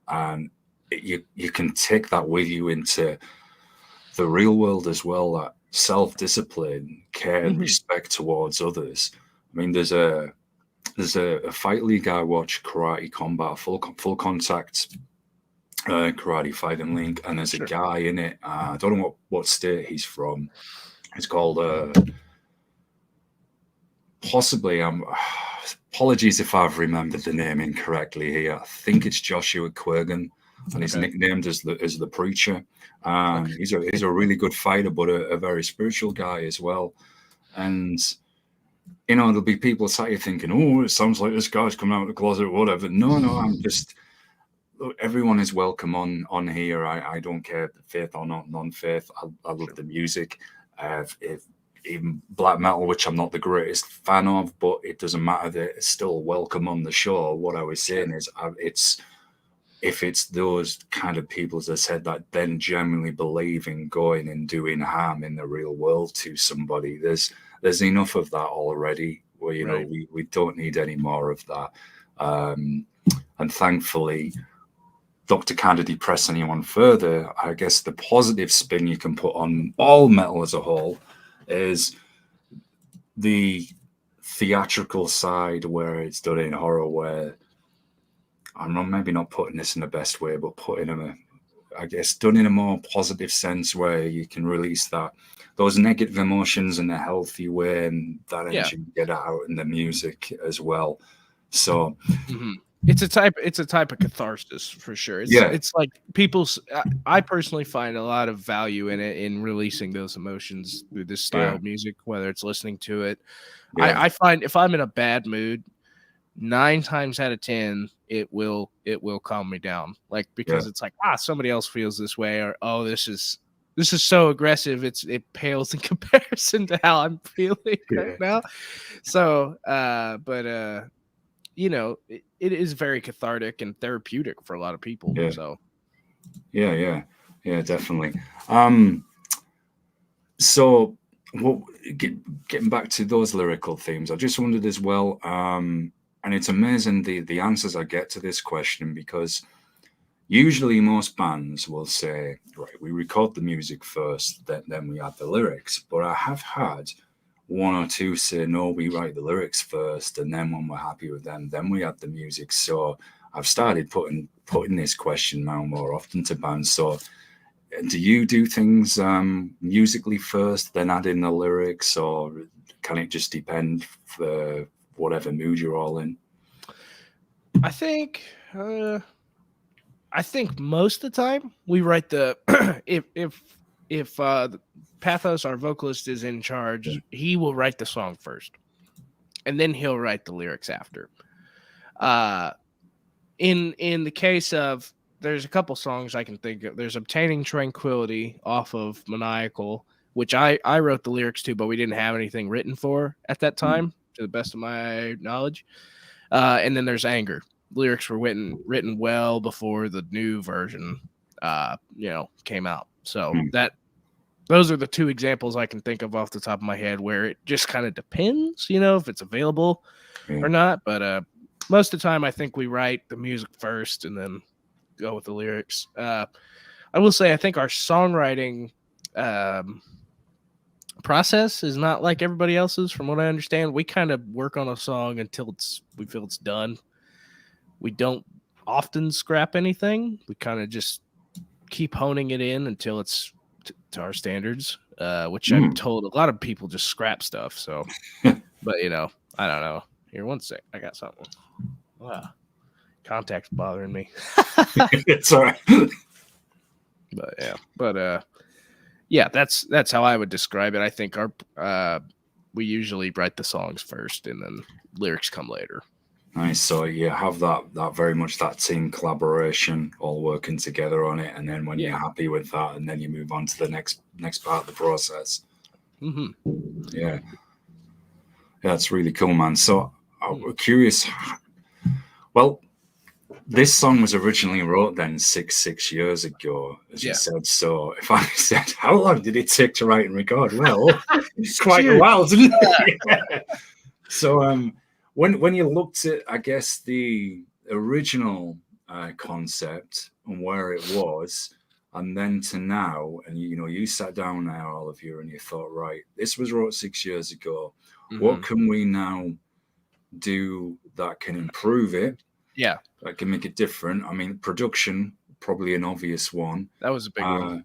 And you can take that with you into the real world as well, that self-discipline, care, and respect towards others. I mean, there's a fight league I watch, Karate Combat, full contact karate fighting league, and there's a guy in it. I don't know what state he's from. It's called possibly. Apologies if I've remembered the name incorrectly here. I think it's Joshua Quirgan, and he's nicknamed as the preacher. He's a really good fighter, but a very spiritual guy as well. And there'll be people sat here thinking, "Oh, it sounds like this guy's coming out of the closet," or whatever. No, I'm just. Look, everyone is welcome on here. I don't care faith or not non-faith. I love the music. If even black metal, which I'm not the greatest fan of, but it doesn't matter. That it's still welcome on the show. What I was saying is, if it's those kind of people, as I said, that then genuinely believe in going and doing harm in the real world to somebody, there's enough of that already. Where we don't need any more of that. And thankfully, not to kind of depress anyone further, I guess the positive spin you can put on all metal as a whole is the theatrical side, where it's done in horror, where I'm maybe not putting this in the best way, but putting them, I guess, done in a more positive sense, where you can release those negative emotions in a healthy way, and that energy get out in the music as well. So It's a type of catharsis for sure. It's like people's. I personally find a lot of value in it, in releasing those emotions through this style of music, whether it's listening to it. I find if I'm in a bad mood, 9 times out of 10, it will calm me down. Like, because it's like, somebody else feels this way, or this is so aggressive. It pales in comparison to how I'm feeling right now. So, it is very cathartic and therapeutic for a lot of people. So, yeah, definitely. So, getting back to those lyrical themes, I just wondered as well. And it's amazing the answers I get to this question, because usually most bands will say, right, we record the music first, then we add the lyrics. But I have had one or two say, no, we write the lyrics first, and then when we're happy with them, then we add the music. So I've started putting this question now more often to bands. So do you do things musically first, then add in the lyrics, or can it just depend for whatever mood you're all in? I think most of the time we write the if Pathos, our vocalist, is in charge, he will write the song first, and then he'll write the lyrics after. In the case of, there's a couple songs I can think of. There's Obtaining Tranquility off of Maniacal, which I wrote the lyrics to, but we didn't have anything written for at that time, to the best of my knowledge. And then there's Anger. Lyrics were written well before the new version, came out. So those are the two examples I can think of off the top of my head, where it just kind of depends, if it's available or not. But most of the time, I think we write the music first and then go with the lyrics. I will say, I think our songwriting process is not like everybody else's. From what I understand, we kind of work on a song until we feel it's done. We don't often scrap anything. We kind of just keep honing it in until it's to our standards, which I'm told a lot of people just scrap stuff. So, but I don't know. Here, one sec. I got something. Wow. Contact's bothering me. It's all right. But that's how I would describe it. I think we usually write the songs first, and then lyrics come later. Nice. So you have that very much that team collaboration, all working together on it, and then when you're happy with that, and then you move on to the next part of the process. Yeah, that's really cool, man. So I'm curious. Well, this song was originally wrote then six years ago, as you said. So if I said, how long did it take to write and record? Well, it's quite a while, didn't it? So when you looked at, I guess, the original concept and where it was, and then to now, and you sat down there, all of you, and you thought, right, this was wrote 6 years ago. What can we now do that can improve it? Yeah, that can make it different. I mean, production, probably an obvious one. That was a big one.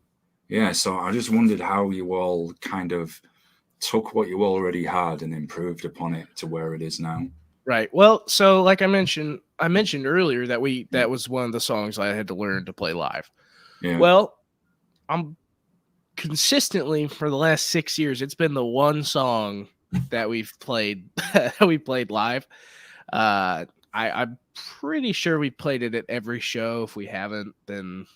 Yeah, so I just wondered how you all kind of took what you already had and improved upon it to where it is now. Right. Well, so like I mentioned earlier that was one of the songs I had to learn to play live. Yeah. Well, I'm consistently for the last 6 years, it's been the one song that we've played live. I'm pretty sure we played it at every show. If we haven't, then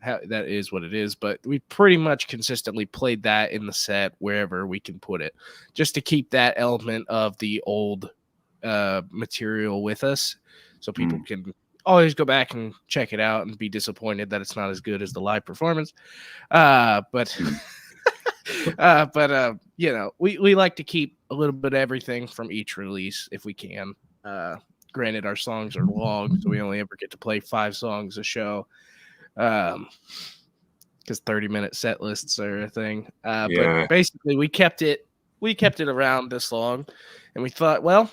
that is what it is. But we pretty much consistently played that in the set wherever we can put it, just to keep that element of the old material with us, so people can always go back and check it out and be disappointed that it's not as good as the live performance. But we like to keep a little bit of everything from each release if we can. Granted, our songs are long, so we only ever get to play 5 songs a show, because 30-minute set lists are a thing. But basically, we kept it around this long, and we thought, well,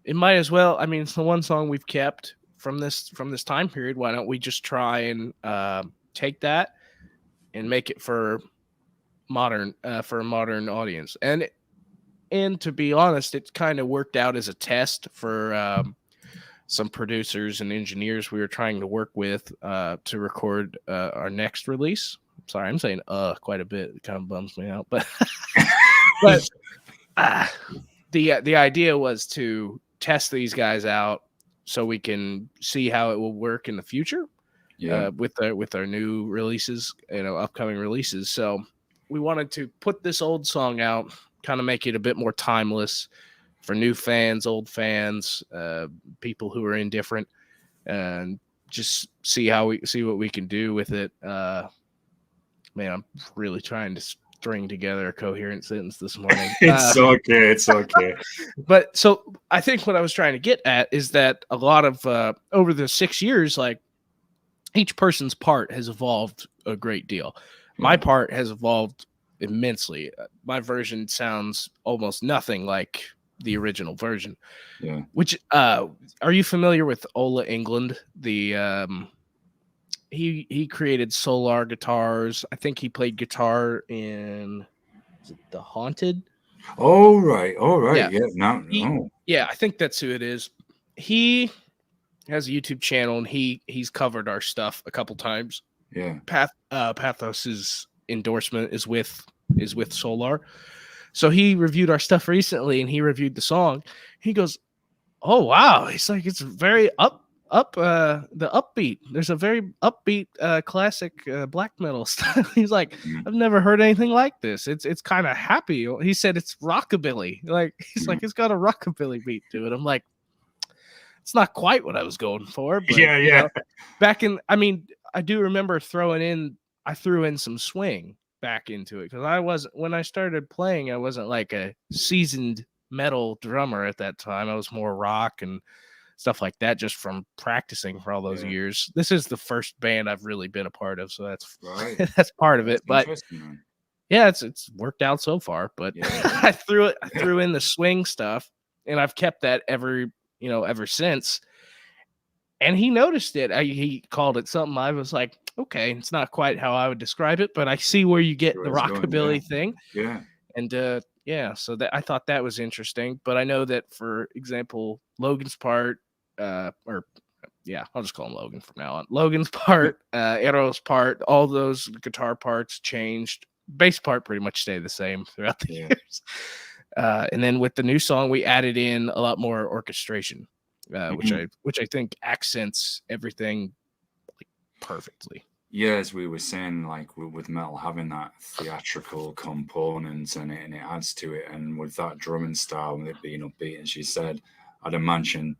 it might as well. I mean, it's the one song we've kept from this time period. Why don't we just try and take that and make it for a modern audience? And to be honest, it kind of worked out as a test for some producers and engineers we were trying to work with to record our next release. Sorry, I'm saying quite a bit. It kind of bums me out, but but the idea was to test these guys out so we can see how it will work in the future. With our new releases, upcoming releases. So we wanted to put this old song out, kind of make it a bit more timeless for new fans, old fans, people who are indifferent, and just see what we can do with it. Man, I'm really trying to string together a coherent sentence this morning. It's okay. But so I think what I was trying to get at is that a lot of over the 6 years, like, each person's part has evolved a great deal. My part has evolved immensely. My version sounds almost nothing like the original version. Yeah. Which are you familiar with Ola England? The he created Solar guitars. I think he played guitar in The Haunted. Oh right. Yeah, I think that's who it is. He has a YouTube channel and he's covered our stuff a couple times. Yeah. Pathos's endorsement is with Solar. So he reviewed our stuff recently and he reviewed the song. He goes, "Oh wow." He's like, "It's very the upbeat. There's a very upbeat classic black metal style." He's like, "I've never heard anything like this. It's kind of happy." He said it's rockabilly. Like he's like, "It's got a rockabilly beat to it." I'm like, it's not quite what I was going for, but I do remember I threw in some swing back into it because when I started playing, I wasn't like a seasoned metal drummer at that time. I was more rock and stuff like that just from practicing for all those years. This is the first band I've really been a part of, so that's right. That's part of it. But yeah, it's worked out so far. But I threw in the swing stuff, and I've kept that ever since. And he noticed it. He called it something. I was like, okay, it's not quite how I would describe it, but I see where you get the rockabilly thing. Yeah. And so that I thought that was interesting. But I know that, for example, Logan's part, I'll just call him Logan from now on. Logan's part, Ero's part, all those guitar parts changed. Bass part pretty much stayed the same throughout the years. And then with the new song, we added in a lot more orchestration, which I think accents everything like perfectly. Yeah, as we were saying, like with metal having that theatrical component and it adds to it, and with that drumming style and it being upbeat, as she said, I'd imagine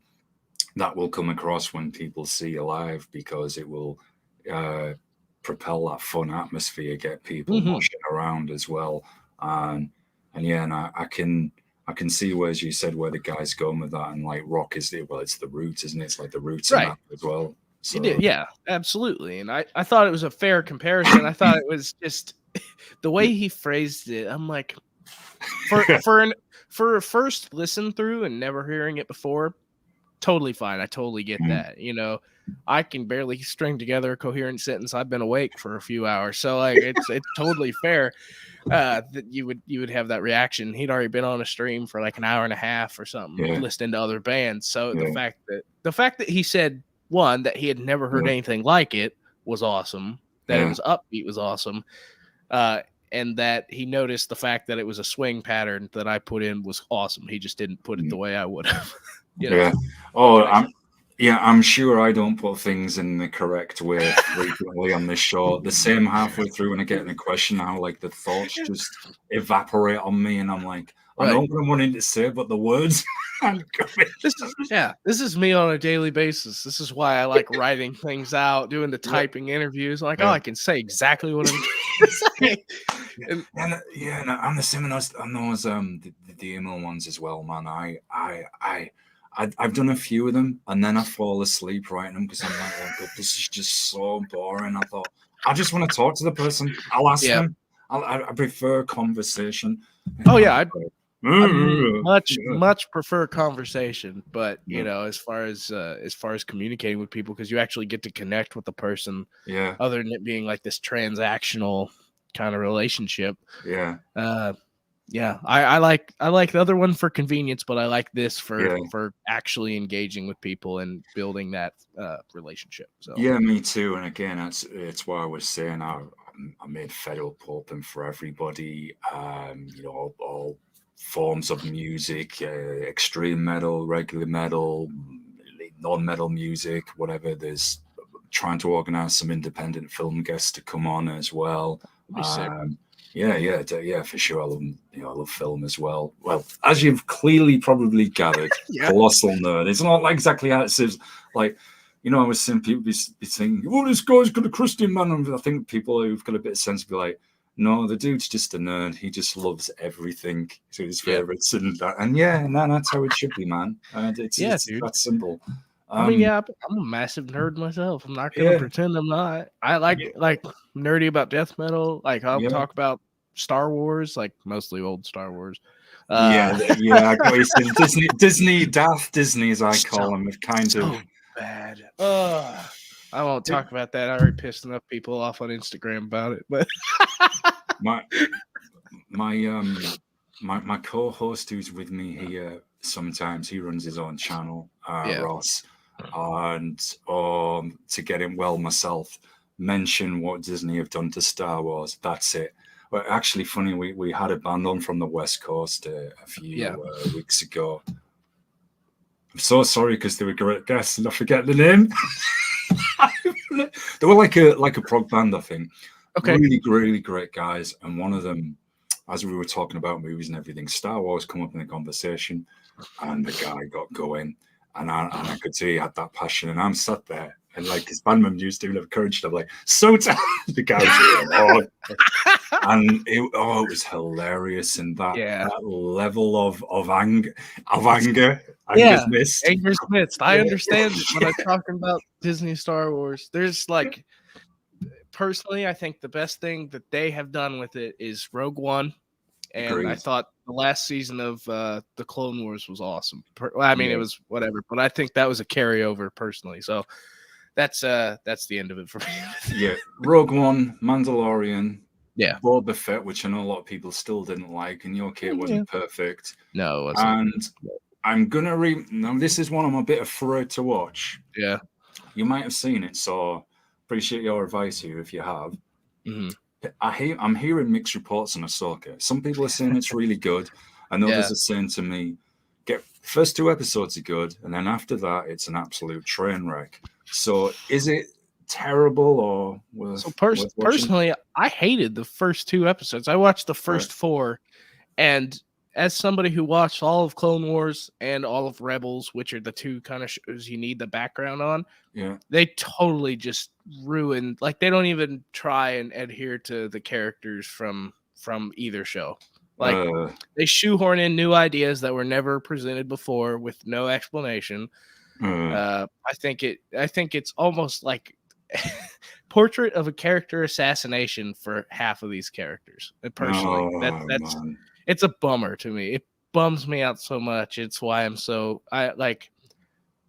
that will come across when people see you live because it will propel that fun atmosphere, get people moshing around as well, and I can see where, as you said, where the guy's going with that, and like rock is it's the roots, isn't it? It's like the roots in that as well. So. He did, yeah, absolutely. And I thought it was a fair comparison. I thought it was just the way he phrased it. I'm like, for a first listen through and never hearing it before, totally fine. I totally get that. I can barely string together a coherent sentence. I've been awake for a few hours, so like it's totally fair that you would have that reaction. He'd already been on a stream for like an hour and a half or something, listening to other bands. So the fact that he said, one, that he had never heard anything like it was awesome. That it was upbeat was awesome. And that he noticed the fact that it was a swing pattern that I put in was awesome. He just didn't put it the way I would have. Yeah. Oh, I'm sure I don't put things in the correct way frequently on this show. The same halfway through when I get in a question, how like the thoughts just evaporate on me, and I'm like, I know what I'm wanting to say, but the words aren't coming. This is me on a daily basis. This is why I like writing things out, doing the typing interviews. Like, I can say exactly what I'm trying to say. And the same on those the email ones as well, man. I've done a few of them, and then I fall asleep writing them because I'm like, oh God, this is just so boring. I thought, I just want to talk to the person. I'll ask them. I prefer conversation. Oh yeah, I much prefer conversation, but as far as communicating with people, because you actually get to connect with the person. Yeah. Other than it being like this transactional kind of relationship. Yeah. Yeah, I like the other one for convenience, but I like this Yeah. for actually engaging with people and building that relationship. So Yeah, me too. And again, it's why I was saying I made fed up open for everybody. All forms of music, extreme metal, regular metal, non-metal music, whatever. There's trying to organize some independent film guests to come on as well. it'd be sick. Yeah, for sure. I love film as well. Well, as you've clearly probably gathered, Yeah. colossal nerd. It's not like exactly how it says. Like, I was seeing people be saying, "Oh, this guy's got a Christian man." And I think people who've got a bit of sense be like, "No, the dude's just a nerd. He just loves everything to his favorites, and that's how it should be, man. It's dude. that simple." I mean, I'm a massive nerd myself. I'm not gonna pretend I'm not. I like nerdy about death metal. Like I'll talk about Star Wars, like mostly old Star Wars. I got you saying Disney, Daft Disney, as I call them, kind of bad. I won't talk about that. I already pissed enough people off on Instagram about it. But my co-host who's with me here sometimes, he runs his own channel, Ross, and to get him well myself, mention what Disney have done to Star Wars. That's it. Well, actually, funny, we had a band on from the West Coast a few weeks ago. I'm so sorry because they were great guests and I forget the name. They were like a prog band, I think. Okay. Really, really great guys. And one of them, as we were talking about movies and everything, Star Wars come up in the conversation, and the guy got going, and I could see he had that passion, and I'm sat there. And like his band member used to have courage to like, so talented. The guy was and it was hilarious. And that level of anger, anger's missed. Anger's missed. I understand it when I'm talking about Disney Star Wars. There's like, personally, I think the best thing that they have done with it is Rogue One. And agreed. I thought the last season of the Clone Wars was awesome. It was whatever, but I think that was a carryover personally. So that's the end of it for me. Rogue One, Mandalorian, Boba Fett, which I know a lot of people still didn't like, and it wasn't perfect. No, it wasn't. And I'm gonna now this is one I'm a bit afraid to watch. Yeah, you might have seen it, so appreciate your advice here if you have. Mm-hmm. I'm hearing mixed reports on Ahsoka. Some people are saying it's really good, and others are saying to me, first 2 episodes are good, and then after that, it's an absolute train wreck. So, is it terrible or? Personally, I hated the first 2 episodes. I watched the first 4, and as somebody who watched all of Clone Wars and all of Rebels, which are the 2 kind of shows you need the background on, they totally just ruined. Like they don't even try and adhere to the characters from either show. Like they shoehorn in new ideas that were never presented before with no explanation. I think it's almost like portrait of a character assassination for half of these characters. Personally, that's it's a bummer to me. It bums me out so much. It's why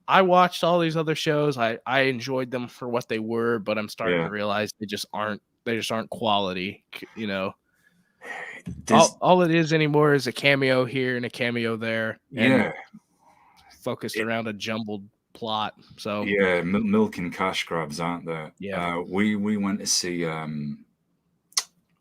I watched all these other shows. I enjoyed them for what they were, but I'm starting to realize they just aren't quality, All it is anymore is a cameo here and a cameo there. And focused around a jumbled plot. So milk and cash grabs, aren't there? We went to see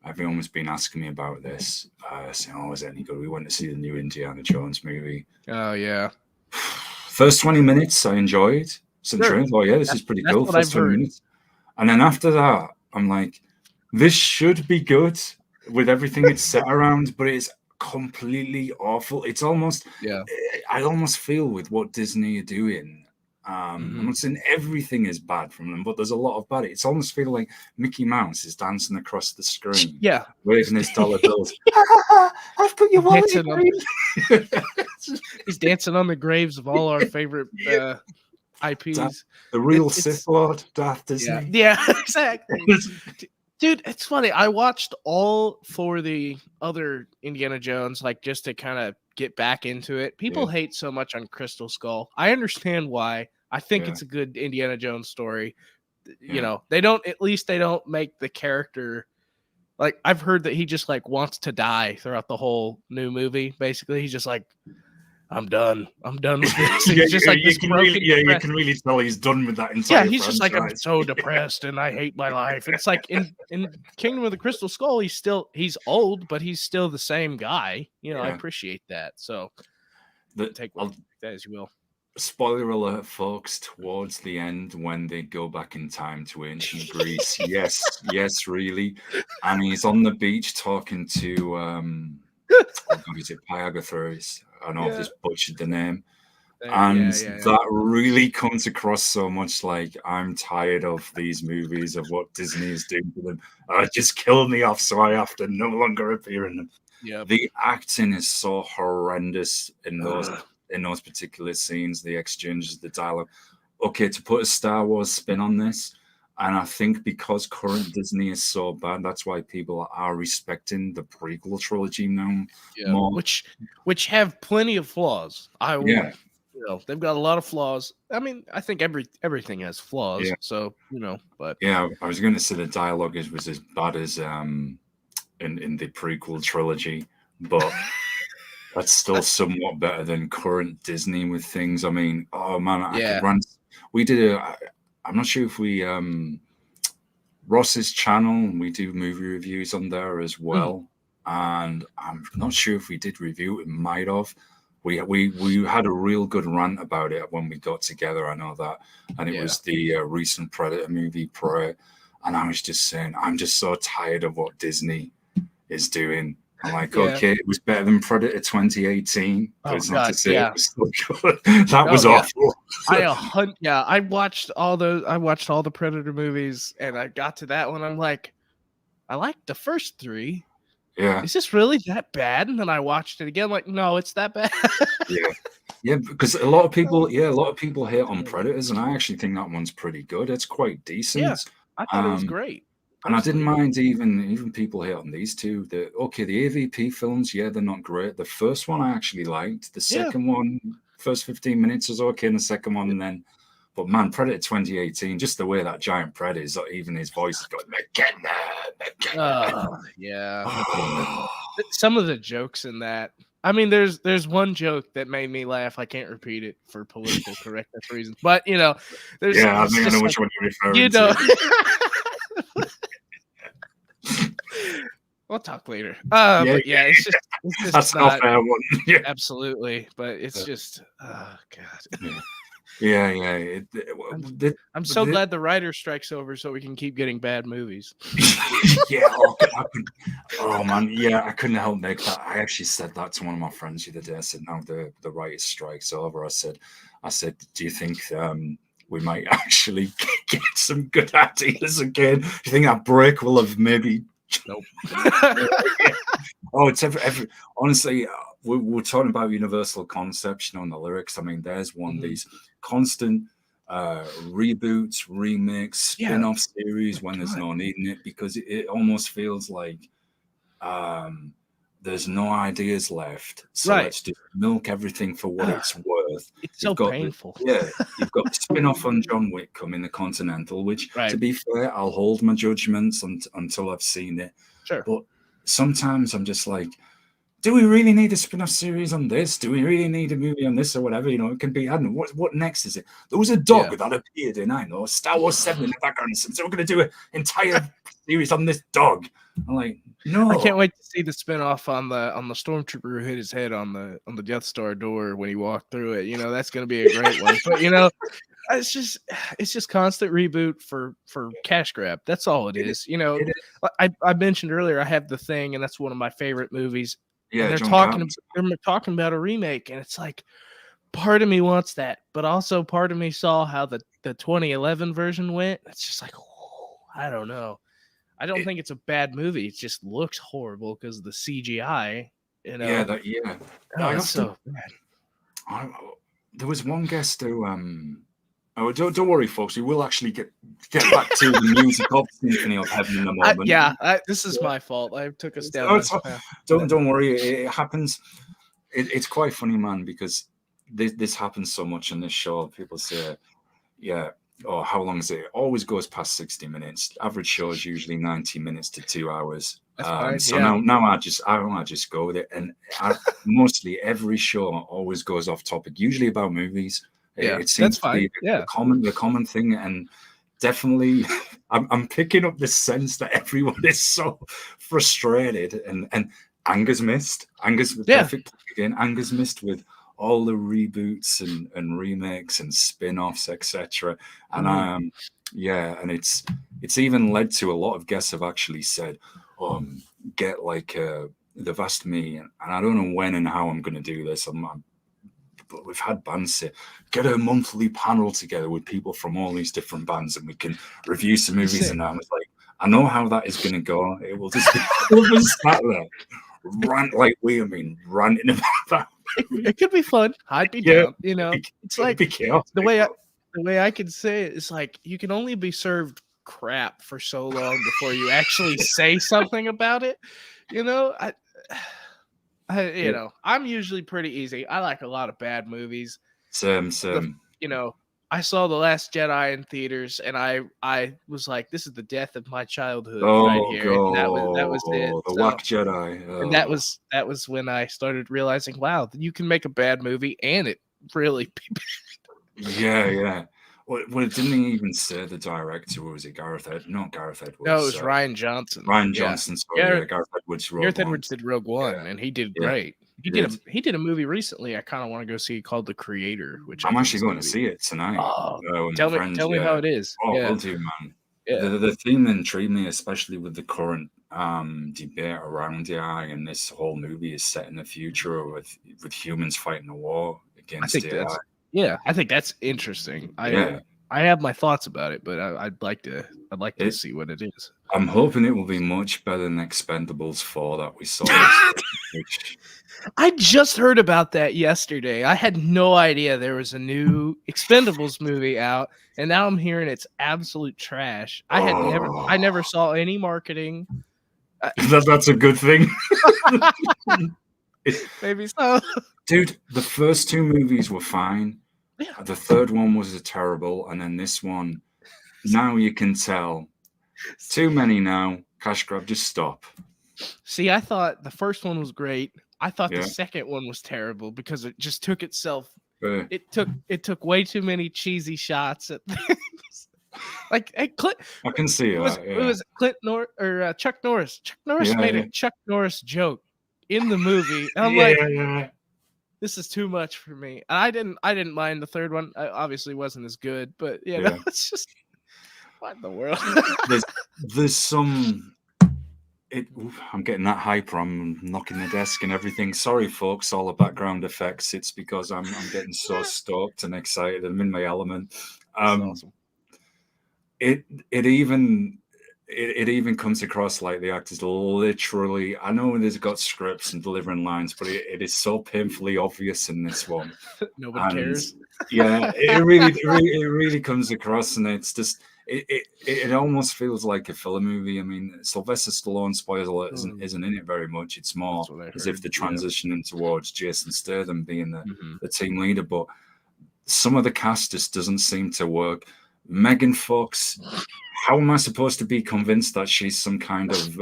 everyone's been asking me about this, saying, is it any good? We went to see the new Indiana Jones movie. Oh yeah. First 20 minutes I enjoyed. This is pretty cool. First 20 minutes. And then after that, I'm like, this should be good with everything it's set around, but it's completely awful. It's almost I almost feel with what Disney are doing. I'm not saying everything is bad from them, but there's a lot of bad. It's almost feel like Mickey Mouse is dancing across the screen, waving his dollar bills. I've got your wallet. He's dancing on the graves of all our favorite IPs. The real Sith Lord, Darth Disney. Yeah, exactly. Dude, it's funny. I watched all 4 of the other Indiana Jones, like just to kind of get back into it. People hate so much on Crystal Skull. I understand why. I think it's a good Indiana Jones story. You know, they don't make the character Like, I've heard that he just like wants to die throughout the whole new movie. Basically, he's just like, I'm done with this. He's just like this broken. You can really tell he's done with that entire. Yeah, he's franchise. just like, I'm so depressed and I hate my life. And it's like in Kingdom of the Crystal Skull, he's old, but he's still the same guy. You know, I appreciate that. So take that as you will. Spoiler alert, folks, towards the end when they go back in time to ancient Greece. yes, really. And he's on the beach talking to is it Pythagoras? I know I've just butchered the name. And that really comes across so much like, I'm tired of these movies, of what Disney is doing to them. Just kill me off so I have to no longer appear in them. Yeah. The acting is so horrendous in those particular scenes, the exchanges, the dialogue. Okay, to put a Star Wars spin on this, and I think because current Disney is so bad, that's why people are respecting the prequel trilogy now more. Which have plenty of flaws. You know, they've got a lot of flaws. I mean, I think everything has flaws. Yeah. So, you know, but I was going to say the dialogue was as bad as in the prequel trilogy, but that's still somewhat better than current Disney with things. I mean, oh man, I could run. We did I'm not sure if we Ross's channel, we do movie reviews on there as well, and I'm not sure if we did review it. Might have. We had a real good rant about it when we got together. I know that, and it was the recent Predator movie, Prey, and I was just saying, I'm just so tired of what Disney is doing. I'm like, okay, it was better than Predator 2018. But it's not to say it was so good. That was awful. I watched all the Predator movies, and I got to that one. I'm like, I liked the first three. Yeah. Is this really that bad? And then I watched it again. Like, no, it's that bad. Yeah, because a lot of people hate on Predators, and I actually think that one's pretty good. It's quite decent. Yeah, I thought it was great. And I didn't mind even people hate on these two. The AVP films, they're not great. The first one I actually liked. The second one, first 15 minutes was okay, and the second one, and then. But man, Predator 2018, just the way that giant Predator is, even his voice is going, McKenna. Some of the jokes in that. I mean, there's one joke that made me laugh. I can't repeat it for political correctness reasons, but you know, there's. Yeah, I think I know which one you're referring to. We'll talk later. But it's just that's not a fair one. Yeah. Absolutely, but it's just, oh god. I'm so glad the writer strike's over so we can keep getting bad movies. I couldn't help make that. I actually said that to one of my friends the other day. I said, now the writer's strike's over. I said, do you think we might actually get some good ideas again? Do you think that break will have maybe... Nope. It's every honestly, we're talking about universal concepts, on the lyrics. I mean, there's one of these constant reboots, remakes, spin-off series when there's no need in it, because it almost feels like there's no ideas left. So let's just milk everything for what it's worth. It's so painful. You've got the spin-off on John Wick coming, The Continental, which, to be fair, I'll hold my judgments until I've seen it. Sure. But sometimes I'm just like, do we really need a spin-off series on this? Do we really need a movie on this or whatever? It can be, I don't know, what next is it? There was a dog that appeared in, I know, Star Wars 7 in the background. So we're going to do an entire series on this dog. I'm like, no. I can't wait to see the spin-off on the stormtrooper who hit his head on the Death Star door when he walked through it. That's going to be a great one. But, it's just constant reboot for cash grab. That's all it is. I mentioned earlier I have The Thing, and that's one of my favorite movies. Yeah, they're talking about a remake, and it's like, part of me wants that, but also part of me saw how the 2011 version went. It's just like, I don't know. I don't think it's a bad movie. It just looks horrible because of the CGI. It's so bad. There was one guest who don't worry, folks. We will actually get back to the music of Symphony of Heaven in a moment. This is my fault. I took us down. Don't worry. It happens. It's quite funny, man, because this happens so much on this show. People say, how long is it? It always goes past 60 minutes. Average show is usually 90 minutes to 2 hours. That's fine. So Yeah. now I just go with it, and mostly every show always goes off topic, usually about movies. Yeah, It seems that's to be fine. the common thing, and definitely I'm picking up the sense that everyone is so frustrated, and anger's missed. Anger's the perfect plug again. Anger's missed with all the reboots and remakes and spin-offs, etc. And and it's even led to a lot of guests have actually said, get like they've asked me, and I don't know when and how I'm going to do this. But we've had bands say, get a monthly panel together with people from all these different bands, and we can review some movies. And I was like, I know how that is going to go. It will just be sat there, ranting about that. It could be fun. I'd be down. You know, it's like chaotic, the way I can say it is like you can only be served crap for so long before you actually say something about it. You know, you know, I'm usually pretty easy. I like a lot of bad movies. Same. You know, I saw The Last Jedi in theaters, and I was like, "This is the death of my childhood right here." And that was it. The Whack Jedi. And that was when I started realizing, wow, you can make a bad movie and it really be bad. Yeah. Well, it didn't even say the director, or was it Gareth Edwards? Not Gareth Edwards. No, it was Rian Johnson. Rian Johnson. Sorry, Gareth Edwards. Gareth Edwards did Rogue One, and he did great. He did a movie recently. I kind of want to go see called The Creator, which I'm actually going to see it tonight. Tell me how it is. Will do, man. Yeah. The theme intrigued me, especially with the current debate around AI, and this whole movie is set in the future with humans fighting a war against AI. I think that's interesting. I have my thoughts about it, but I'd like to see what it is. I'm hoping it will be much better than Expdendables 4 that we saw. I just heard about that yesterday. I had no idea there was a new Expendables movie out, and now I'm hearing it's absolute trash. I never saw any marketing. That's a good thing. Maybe so. Dude, the first two movies were fine. Yeah. The third one was terrible, and then this one, now you can tell. Too many now. Cash grab, just stop. See, I thought the first one was great. I thought the second one was terrible because it just took itself. It took way too many cheesy shots at things. Like Clint. I can see that. It was Clint or Chuck Norris. Chuck Norris made a Chuck Norris joke in the movie. And I'm like, this is too much for me. And I didn't mind the third one. I obviously wasn't as good, but no, it's just what in the world. there's some. I'm getting that hyper. I'm knocking the desk and everything. Sorry, folks, all the background effects. It's because I'm getting so stoked and excited. I'm in my element. Awesome. It even comes across like the actors literally. I know they've got scripts and delivering lines, but it is so painfully obvious in this one. Nobody cares. Yeah, it really comes across, and it's just it almost feels like a filler movie. I mean, Sylvester Stallone, spoiler alert, isn't in it very much. It's more as if they're transitioning towards Jason Statham being the team leader, but some of the cast just doesn't seem to work. Megan Fox, how am I supposed to be convinced that she's some kind of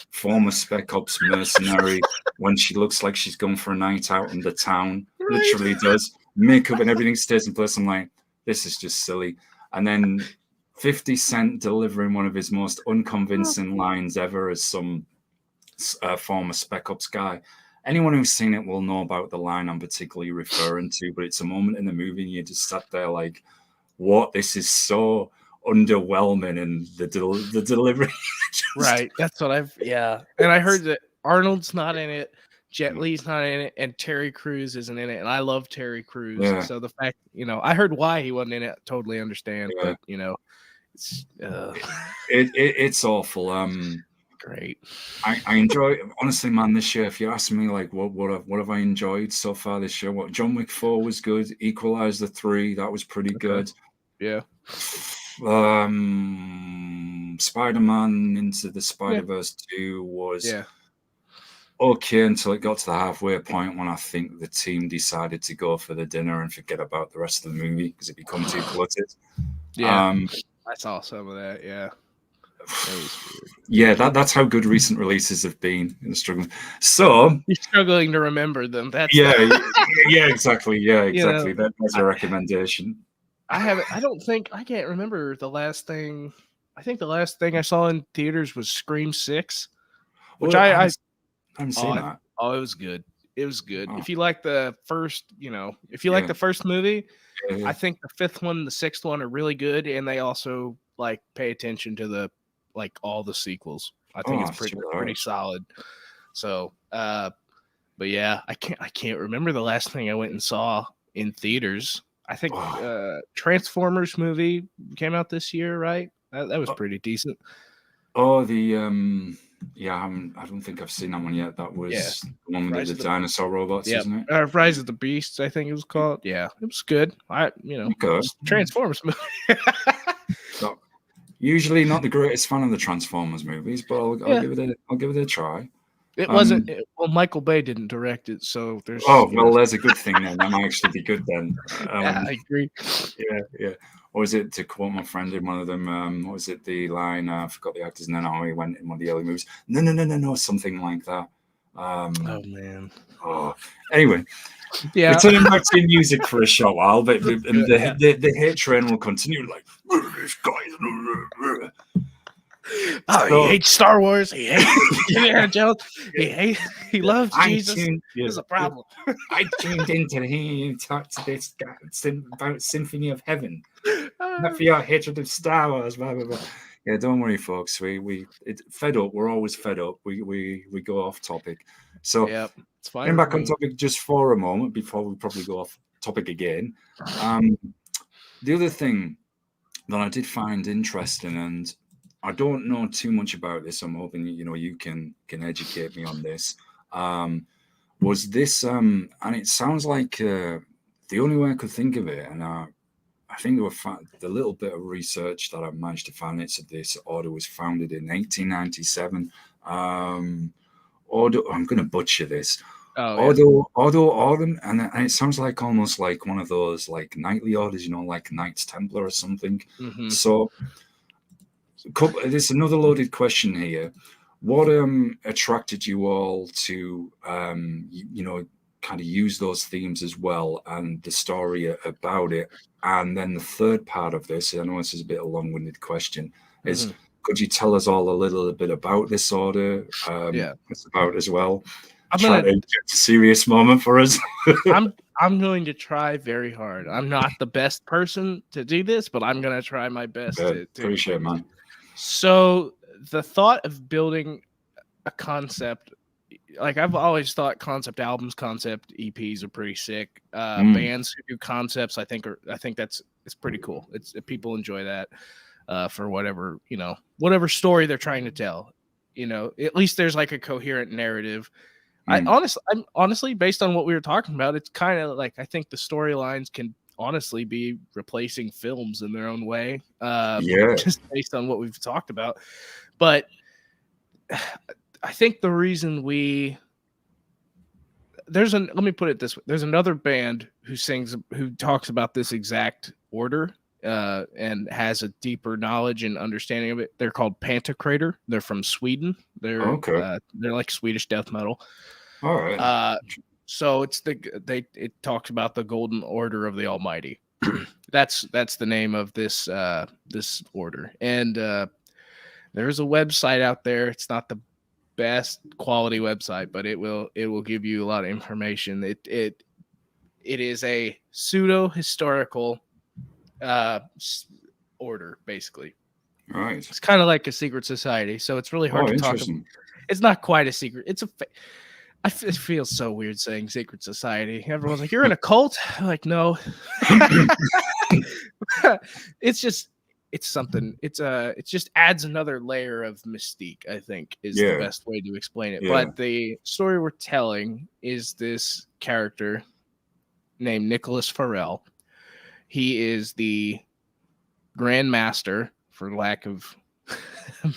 former Spec Ops mercenary when she looks like she's gone for a night out in the town? Right. Literally does. Makeup and everything stays in place. I'm like, this is just silly. And then 50 Cent delivering one of his most unconvincing lines ever as some former Spec Ops guy. Anyone who's seen it will know about the line I'm particularly referring to, but it's a moment in the movie and you just sat there like, what? This is so underwhelming, and the delivery. Right. That's what and I heard that Arnold's not in it, Jet Li's not in it, and Terry Crews isn't in it, and I love Terry Crews. Yeah. So the fact, I heard why he wasn't in it, I totally understand, but it's it's awful. Great. I enjoy, honestly, man, this year, if you ask me like what have I enjoyed so far this year, John Wick 4 was good, Equalizer 3, that was pretty good. Yeah. Spider-Man Into the Spider-Verse 2 was okay until it got to the halfway point when I think the team decided to go for the dinner and forget about the rest of the movie because it became too cluttered. Yeah, I saw some of that. Yeah, That was weird. Yeah, that's how good recent releases have been in the struggle. So you're struggling to remember them. That's yeah, yeah, exactly. Yeah, exactly. you know, That's a recommendation. I don't think I can't remember the last thing. I think the last thing I saw in theaters was Scream 6, which Well, I haven't seen that. oh, it was good. It was good. Oh, If you like the first, if you like yeah, the first movie, yeah. I think the fifth one and the sixth one are really good, and they also like pay attention to the all the sequels. I think it's pretty solid. So, but yeah, I can't remember the last thing I went and saw in theaters. I think Transformers movie came out this year, right? That was pretty decent. Oh, the yeah, I don't think I've seen that one yet. That was the one with the dinosaur robots, isn't it? Rise of the Beasts, I think it was called. Yeah, it was good. Transformers movie. So, usually not the greatest fan of the Transformers movies, but I'll give it a try. It wasn't. Well, Michael Bay didn't direct it, so there's. Oh well, there's a good thing then. That might actually be good then. Yeah, I agree. Yeah. Or is it, to quote my friend in one of them? What was it? The line? I forgot the actor's name. How he went in one of the early movies. No, something like that. Oh man. Oh, anyway. Yeah. Returning back to music for a short while, but the hate train will continue. Like this guy. He hates Star Wars. He hates Indiana Jones. He loves Jesus. There's a problem. I tuned into him and talked to this guy about Symphony of Heaven. Not for your hatred of Star Wars, blah blah blah. Yeah, don't worry, folks. It's fed up. We're always fed up. We go off topic. So it's fine. Getting back on topic just for a moment before we probably go off topic again. The other thing that I did find interesting, and I don't know too much about this, I'm hoping you can educate me on this. Was this and it sounds like the only way I could think of it, and I think the little bit of research that I managed to find, it's this order was founded in 1897. Ordo, I'm going to butcher this. Ordo Aurum, and it sounds like almost like one of those like knightly orders, like Knights Templar or something. Mm-hmm. So there's another loaded question here. What attracted you all to kind of use those themes as well, and the story about it? And then the third part of this, I know this is a bit of a long-winded question, is could you tell us all a little bit about this order? It's about as well. It's a serious moment for us. I'm going to try very hard. I'm not the best person to do this, but I'm going to try my best. To appreciate it, man. So the thought of building a concept, like I've always thought concept albums, concept EPs are pretty sick. Bands who do concepts, I think it's pretty cool. It's people enjoy that for whatever story they're trying to tell. At least there's like a coherent narrative. I'm honestly, based on what we were talking about, it's kind of like I think the storylines can honestly be replacing films in their own way. Just based on what we've talked about. But I think the reason let me put it this way. There's another band who talks about this exact order and has a deeper knowledge and understanding of it. They're called Pantocrator. They're from Sweden. They're like Swedish death metal. All right. So it talks about the Golden Order of the Almighty. That's the name of this order. And there's a website out there. It's not the best quality website, but it will give you a lot of information. It is a pseudo historical order, basically. Right. It's kind of like a secret society, so it's really hard to talk about. It's not quite a secret. It feels so weird saying secret society. Everyone's like, "You're in a cult?" I'm like, no. It's something. It just adds another layer of mystique, I think, is the best way to explain it. But the story we're telling is this character named Nicholas Farrell. He is the Grand Master, for lack of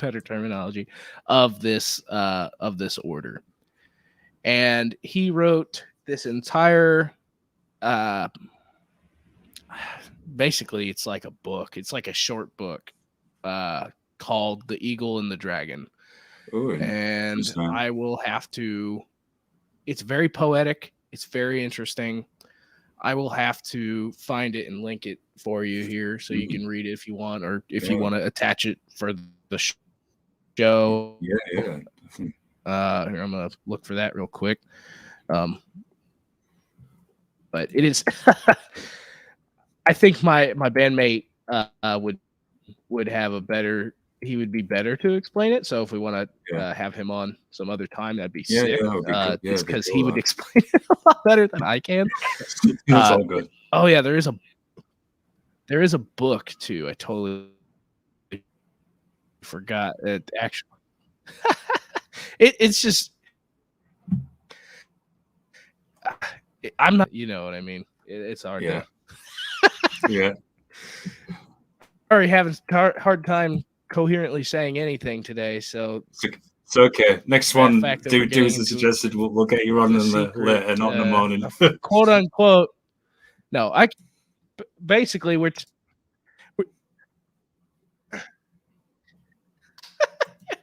better terminology, of this order. And he wrote this entire basically it's like a book. It's like a short book called The Eagle and the Dragon. Ooh, And I will have to, it's very poetic. It's very interesting. I will have to find it and link it for you here so you can read it if you want, or if you want to attach it for the show. Yeah. Here, I'm going to look for that real quick. But it is, I think my bandmate would have a better, he would be better to explain it. So if we want to have him on some other time, that'd be sick. Just because he would explain it a lot better than I can. It's all good. Oh yeah, there is a book too. I totally forgot it actually. It's just I'm not, you know what I mean. It's hard. Yeah. Yeah. Already having hard time coherently saying anything today, so it's okay. Next one, do as I suggested. We'll get you on in the later, not in the morning. Quote unquote. No, basically we're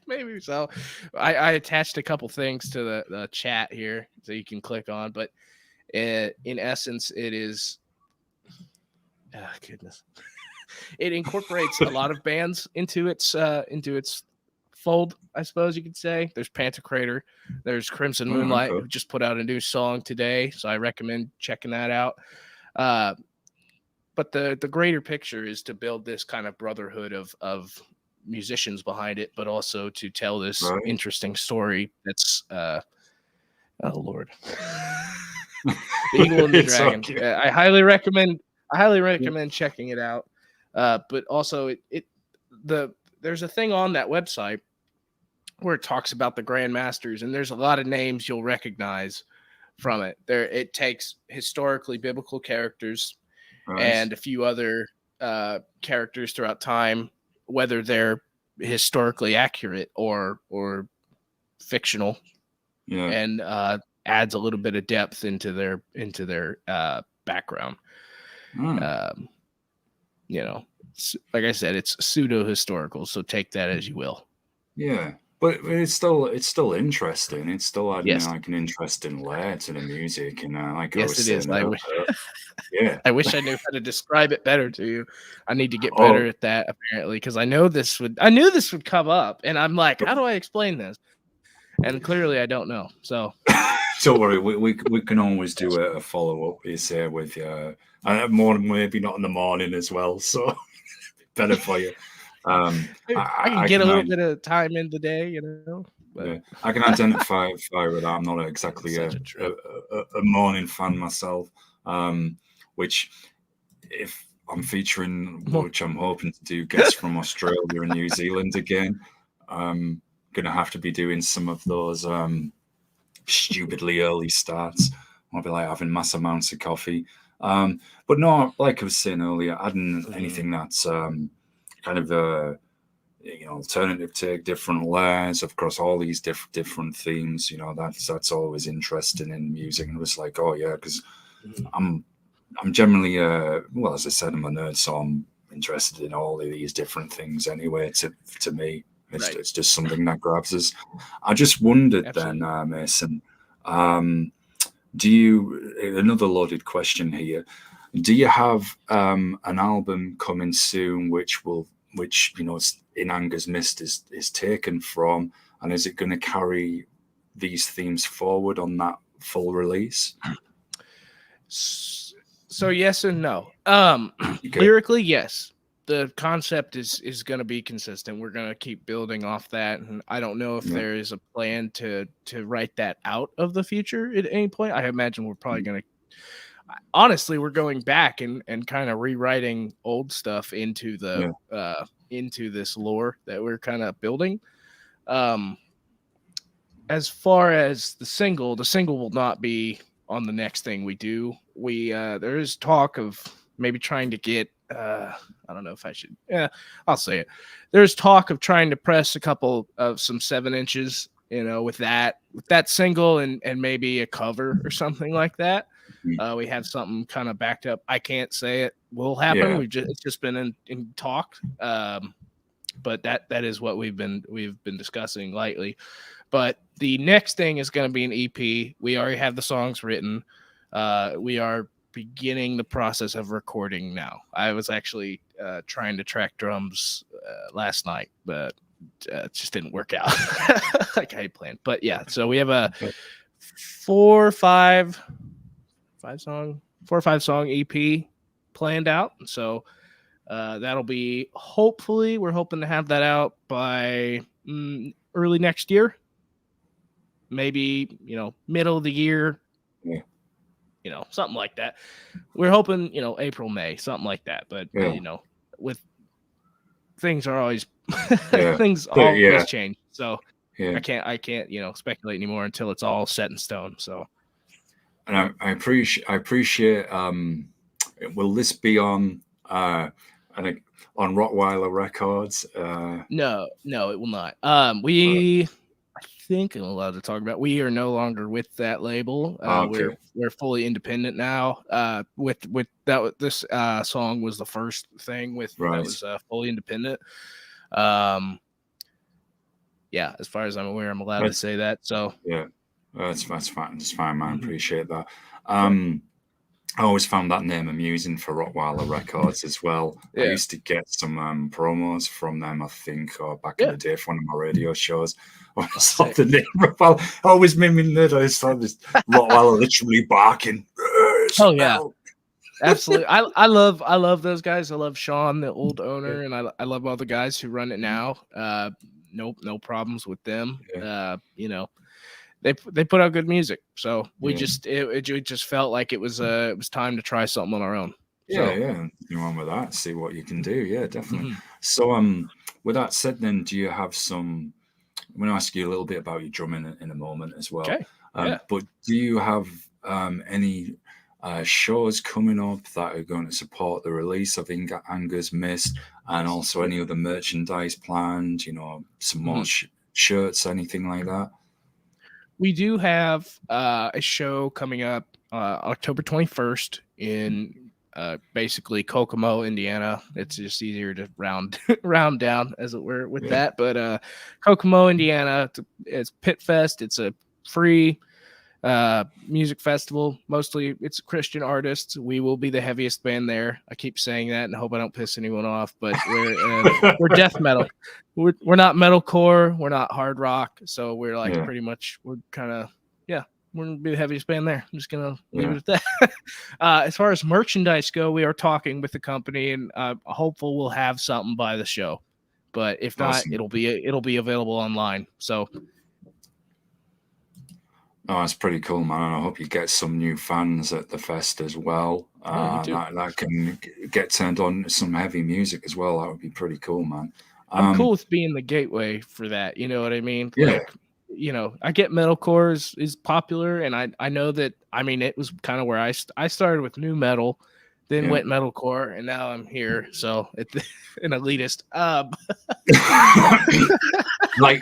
maybe so. I attached a couple things to the chat here so you can click on, but in essence, it is. Oh, goodness. It incorporates a lot of bands into its fold, I suppose you could say. There's Pantocrator, there's Crimson Moonlight, who just put out a new song today, so I recommend checking that out. But the greater picture is to build this kind of brotherhood of musicians behind it, but also to tell this interesting story that's oh Lord. The Eagle and the Dragon. I highly recommend checking it out. But also there's a thing on that website where it talks about the Grandmasters, and there's a lot of names you'll recognize from it. It takes historically biblical characters and a few other characters throughout time, whether they're historically accurate or fictional, and adds a little bit of depth into their background. You know, like I said, it's pseudo historical, so take that as you will. Yeah, but it's still interesting. It's still adding like an interesting layer to the music, and like I was saying, I wish I knew how to describe it better to you. I need to get better at that apparently, because I knew this would come up, and I'm like, how do I explain this? And clearly, I don't know. So. Don't worry, we can always do a follow up. Is with maybe not in the morning as well, so better for you. I can get a little bit of time in the day, you know. But. I can identify with that. I'm not exactly a morning fan myself. Which, if I'm featuring, which I'm hoping to do, guests from Australia and New Zealand again, I'm gonna have to be doing some of those. Stupidly early starts. I'll be like having mass amounts of coffee. But no, like I was saying earlier, adding anything that's kind of alternative take, different layers across all these different themes. You know, that's always interesting in music. And it was like, oh yeah, because I'm generally well, as I said, I'm a nerd, so I'm interested in all of these different things anyway. To me. It's just something that grabs us. I just wondered then, Mason, do you, another loaded question here, do you have an album coming soon which In Anger's Mist is taken from, and is it going to carry these themes forward on that full release? So yes and no. Lyrically, yes. The concept is going to be consistent. We're going to keep building off that, and I don't know if there is a plan to write that out of the future at any point. I imagine we're probably going to. Honestly, we're going back and kind of rewriting old stuff into the into this lore that we're kind of building. As far as the single will not be on the next thing we do. There is talk of maybe trying to get. I don't know if I should. Yeah, I'll say it. There's talk of trying to press a couple of some 7 inches, with that single and maybe a cover or something like that. We have something kind of backed up. I can't say it will happen. It's just been in talk. but that is what we've been discussing lightly. But the next thing is going to be an EP. We already have the songs written. We are beginning the process of recording now. I was actually trying to track drums last night, but it just didn't work out like I planned. But yeah, so we have a 4 or 5 song EP planned out. So that'll be, hopefully, we're hoping to have that out by early next year. Maybe, middle of the year. Yeah. Something like that. We're hoping, April, May, something like that. But with things are always things always change. So I can't speculate anymore until it's all set in stone. So, and I appreciate. Will this be on? I think on Rottweiler Records. No, it will not. I think I'm allowed to talk about. We are no longer with that label. Okay. We're fully independent now. With that, this song was the first thing that was fully independent. Yeah, as far as I'm aware, I'm allowed to say that. So yeah, that's fine. That's fine, man. Appreciate that. I always found that name amusing for Rottweiler Records as well. I used to get some promos from them, I think, back in the day for one of my radio shows. I saw the name Rottweiler. I always made me nerd. I saw this Rottweiler literally barking. Oh yeah, absolutely. I love those guys. I love Sean, the old owner, and I love all the guys who run it now. No problems with them. They put out good music, so we it just felt like it was time to try something on our own. Yeah, you on with that? See what you can do. Yeah, definitely. So, with that said, then, do you have some? I'm going to ask you a little bit about your drumming in a moment as well. Okay. But do you have any shows coming up that are going to support the release of Anger's Mist, and also any other merchandise planned? Some more shirts, anything like that? We do have a show coming up October 21st in basically Kokomo, Indiana. It's just easier to round down, as it were, with that. But Kokomo, Indiana, it's Pit Fest. It's a free music festival. Mostly it's Christian artists. We will be the heaviest band there. I keep saying that and hope I don't piss anyone off, but we're death metal. We're not metalcore, we're not hard rock, so we're like pretty much, we're kind of we're gonna be the heaviest band there. I'm just gonna leave it at that. As far as merchandise go, we are talking with the company, and hopeful we'll have something by the show, but if not, it'll be available online. So that's pretty cool, man. And I hope you get some new fans at the fest as well. That can get turned on to some heavy music as well. That would be pretty cool, man. I'm cool with being the gateway for that. You know what I mean? Yeah. Like, I get metalcore is popular, and I know that. I mean, it was kind of where I started with new metal, then went metalcore, and now I'm here. So it's an elitist. Like,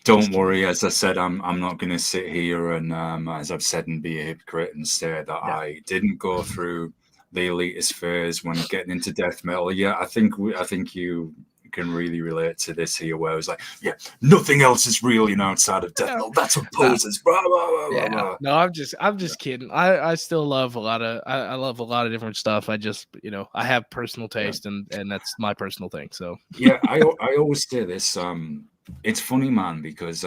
don't worry. As I said, I'm not going to sit here and as I've said, and be a hypocrite and say that I didn't go through the elitist phase when getting into death metal. Yeah, I think you can really relate to this here, where I was like, nothing else is real, outside of death metal. That's what poses. Blah, blah, blah, blah. No, I'm just kidding. I still love I love a lot of different stuff. I just I have personal taste, and that's my personal thing. So I always say this. It's funny, man, because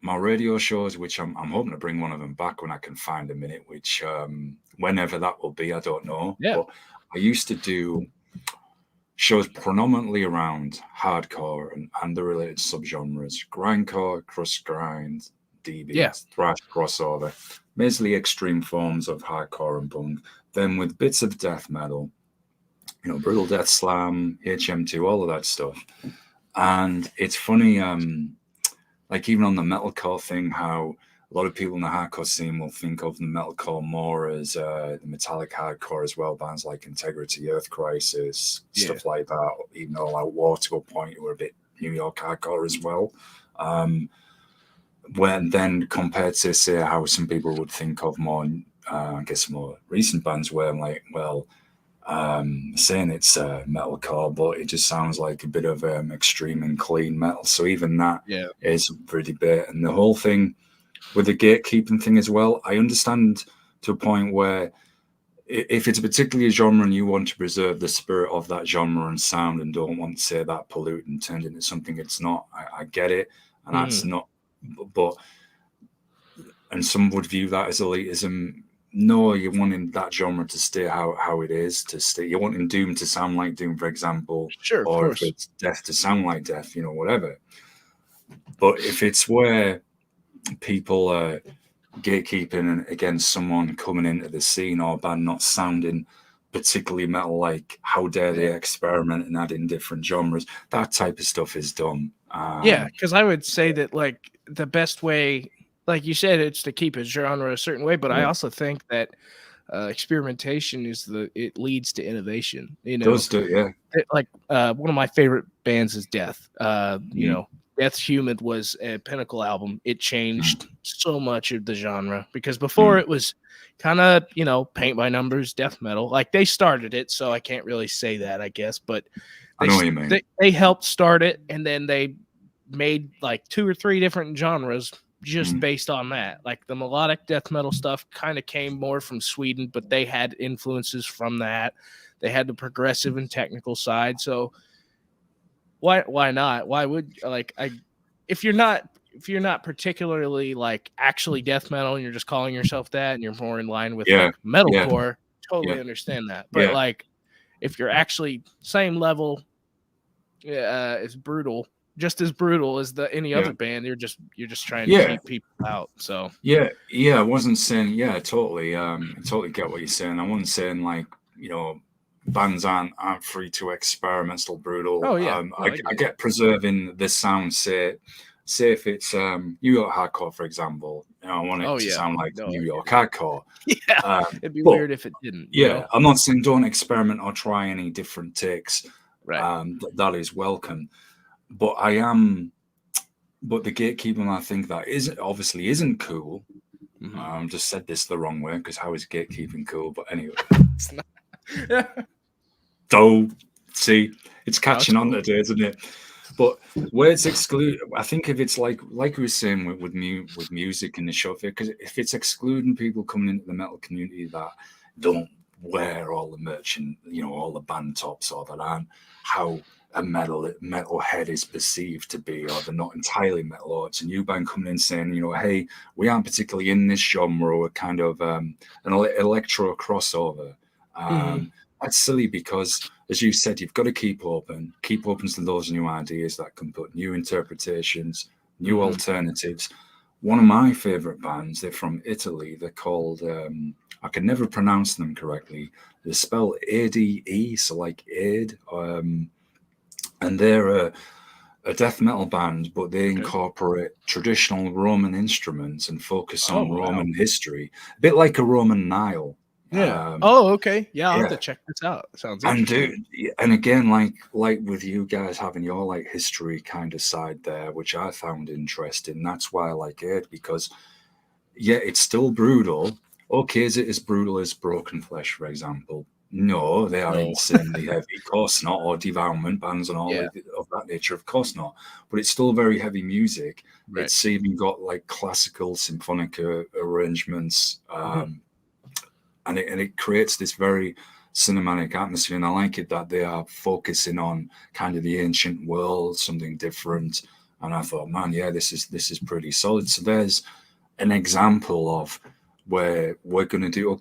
my radio shows, which I'm hoping to bring one of them back when I can find a minute, which whenever that will be, I don't know. Yeah. But I used to do shows predominantly around hardcore and the related subgenres: grindcore, crust grind, DB, thrash crossover, basically extreme forms of hardcore and punk. Then with bits of death metal, brutal death slam, HM2, all of that stuff. And it's funny, like even on the metalcore thing, how a lot of people in the hardcore scene will think of the metalcore more as the metallic hardcore as well, bands like Integrity, Earth Crisis, stuff like that, even though like War to a point who were a bit New York hardcore as well. When then compared to, say, how some people would think of more, I guess, more recent bands where I'm like, well, saying it's metalcore, but it just sounds like a bit of extreme and clean metal. So even that is pretty bit. And the whole thing with the gatekeeping thing as well, I understand to a point where if it's particularly a genre and you want to preserve the spirit of that genre and sound and don't want to say that pollute and turn it into something it's not, I get it. And that's not, but, and some would view that as elitism. No, you're wanting that genre to stay how it is, to stay. You're wanting Doom to sound like Doom, for example, sure, or if it's Death to sound like Death, you know, whatever. But if it's where people are gatekeeping against someone coming into the scene or band not sounding particularly metal, like how dare they experiment and add in different genres, that type of stuff is dumb. Because I would say that like the best way, like you said, it's to keep a genre a certain way, but I also think that experimentation it leads to innovation. You know, does do, like one of my favorite bands is Death. You know, Death's Humid was a pinnacle album. It changed so much of the genre because before it was kind of, you know, paint by numbers death metal. Like they started it, so I can't really say that, I guess, but I know what you mean. They helped start it, and then they made like 2 or 3 different genres just based on that. Like the melodic death metal stuff kind of came more from Sweden, but they had influences from that. They had the progressive and technical side. So why not? Why would if you're not particularly like actually death metal and you're just calling yourself that and you're more in line with like metalcore, totally understand that. But like if you're actually same level, it's brutal. Just as brutal as any other band. You're just trying to keep people out. So I wasn't saying totally. I totally get what you're saying. I wasn't saying like, you know, bands aren't free to experiment, still brutal. Oh yeah, I get preserving the sound. Say if it's New York hardcore, for example. You know, I want it to sound like New York hardcore. It'd be weird if it didn't. Yeah, you know? I'm not saying don't experiment or try any different takes. Right. That is welcome. But but the gatekeeping, I think that obviously isn't cool. Just said this the wrong way because how is gatekeeping cool? But anyway, it's not. So see, it's catching on today, isn't it? But where it's excluded, I think if it's like we were saying with music in the show, because if it's excluding people coming into the metal community that don't wear all the merch and, you know, all the band tops or that aren't how a metal head is perceived to be, or they're not entirely metal, or it's a new band coming in saying, you know, hey, we aren't particularly in this genre, we're kind of an electro crossover. That's silly because, as you said, you've got to keep open to those new ideas that can put new interpretations, new alternatives. One of my favorite bands, they're from Italy. They're called, I can never pronounce them correctly. They're spelled ADE, so like Aid. And they're a death metal band, but they incorporate traditional Roman instruments and focus on Roman history, a bit like a Roman Nile. Yeah. Okay. Yeah, I'll have to check this out. Sounds interesting. And again, like with you guys having your like history kind of side there, which I found interesting. That's why I like it, because it's still brutal. Okay, is it as brutal as Broken Flesh, for example? No, they are insanely heavy. Of course not. Or Devourment bands and all of that nature. Of course not. But it's still very heavy music. Right. It's even got like classical symphonic arrangements. And it creates this very cinematic atmosphere. And I like it that they are focusing on kind of the ancient world, something different. And I thought, man, this is pretty solid. So there's an example of where we're going to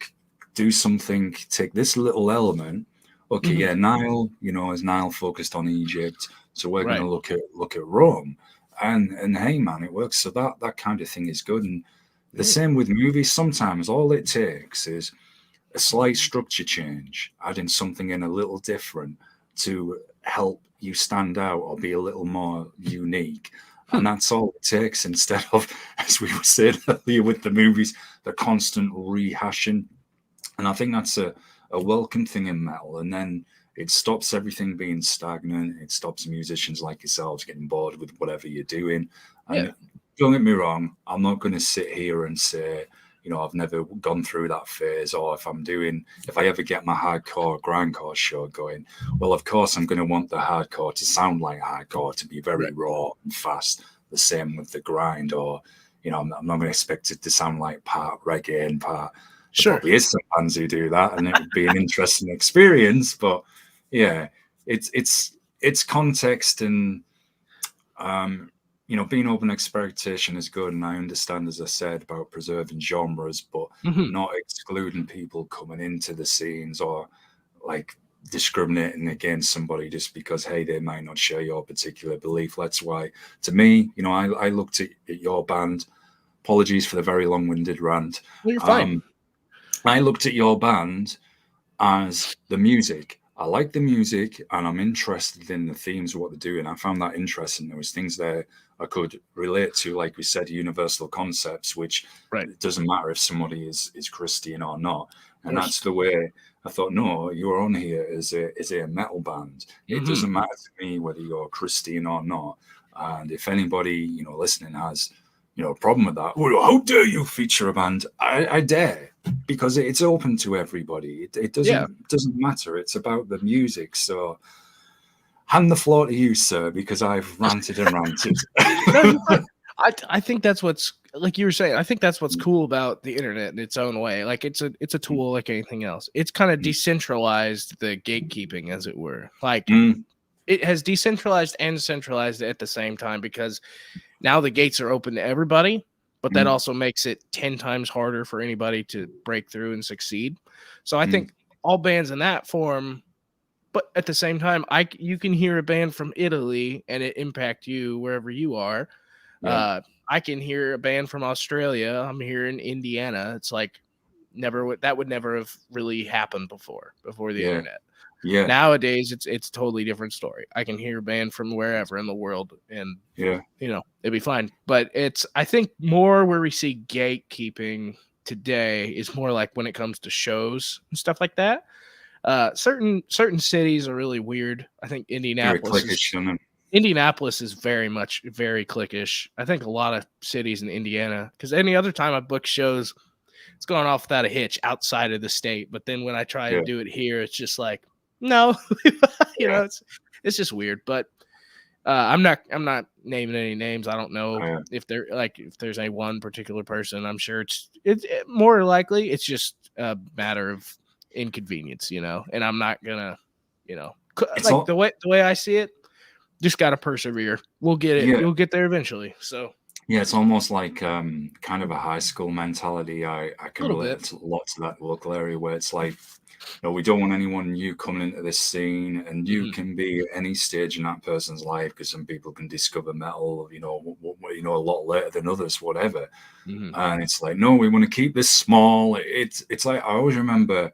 do something, take this little element. Okay, Nile, you know, is Nile focused on Egypt. So we're going to look at Rome. And hey, man, it works. So that kind of thing is good. And the same with movies. Sometimes all it takes is a slight structure change, adding something in a little different to help you stand out or be a little more unique. And that's all it takes, instead of, as we were saying earlier with the movies, the constant rehashing. And I think that's a welcome thing in metal. And then it stops everything being stagnant. It stops musicians like yourselves getting bored with whatever you're doing. And don't get me wrong, I'm not going to sit here and say, I've never gone through that phase, or if I ever get my hardcore grindcore show going, well, of course I'm going to want the hardcore to sound like hardcore, to be very raw and fast. The same with the grind, or I'm not going to expect it to sound like part reggae and part. There probably is some bands who do that, and it would be an interesting experience. But yeah, it's context and being open experimentation is good, and I understand, as I said, about preserving genres, but not excluding people coming into the scenes, or like discriminating against somebody just because, hey, they might not share your particular belief. That's why, to me, I looked at your band. Apologies for the very long-winded rant. Well, you're fine. I looked at your band as the music. I like the music, and I'm interested in the themes of what they're doing. I found that interesting. There was things there I could relate to, like we said, universal concepts, which it doesn't matter if somebody is Christian or not. And that's the way I thought, no, you're on here as a metal band. It doesn't matter to me whether you're Christian or not. And if anybody, listening has, a problem with that, well, how dare you feature a band? I dare, because it's open to everybody. It doesn't matter. It's about the music. So hand the floor to you, sir, because I've ranted and ranted. I think that's what's, like you were saying, I think that's what's cool about the internet in its own way. Like it's a tool like anything else. It's kind of decentralized the gatekeeping, as it were. Like it has decentralized and centralized at the same time, because now the gates are open to everybody, but that also makes it 10 times harder for anybody to break through and succeed. So I think all bands in that form, but at the same time, you can hear a band from Italy and it impact you wherever you are. Yeah. I can hear a band from Australia. I'm here in Indiana. It's like that would never have really happened before the internet. Yeah. Nowadays, it's a totally different story. I can hear a band from wherever in the world, and it'd be fine. But I think more where we see gatekeeping today is more like when it comes to shows and stuff like that. Certain cities are really weird. I think Indianapolis is very cliquish. I think a lot of cities in Indiana, because any other time I book shows, it's going off without a hitch outside of the state. But then when I try to do it here, it's just like, no, it's just weird. But I'm not naming any names. I don't know if there's any one particular person. I'm sure it's more likely it's just a matter of inconvenience, and I'm not gonna, the way I see it, just gotta persevere. We'll get it. You'll get there eventually. So it's almost like kind of a high school mentality. I can relate a lot to that local area where it's like, we don't want anyone new coming into this scene, and you can be at any stage in that person's life, because some people can discover metal, a lot later than others, whatever. And it's like, no, we want to keep this small. It's like, I always remember,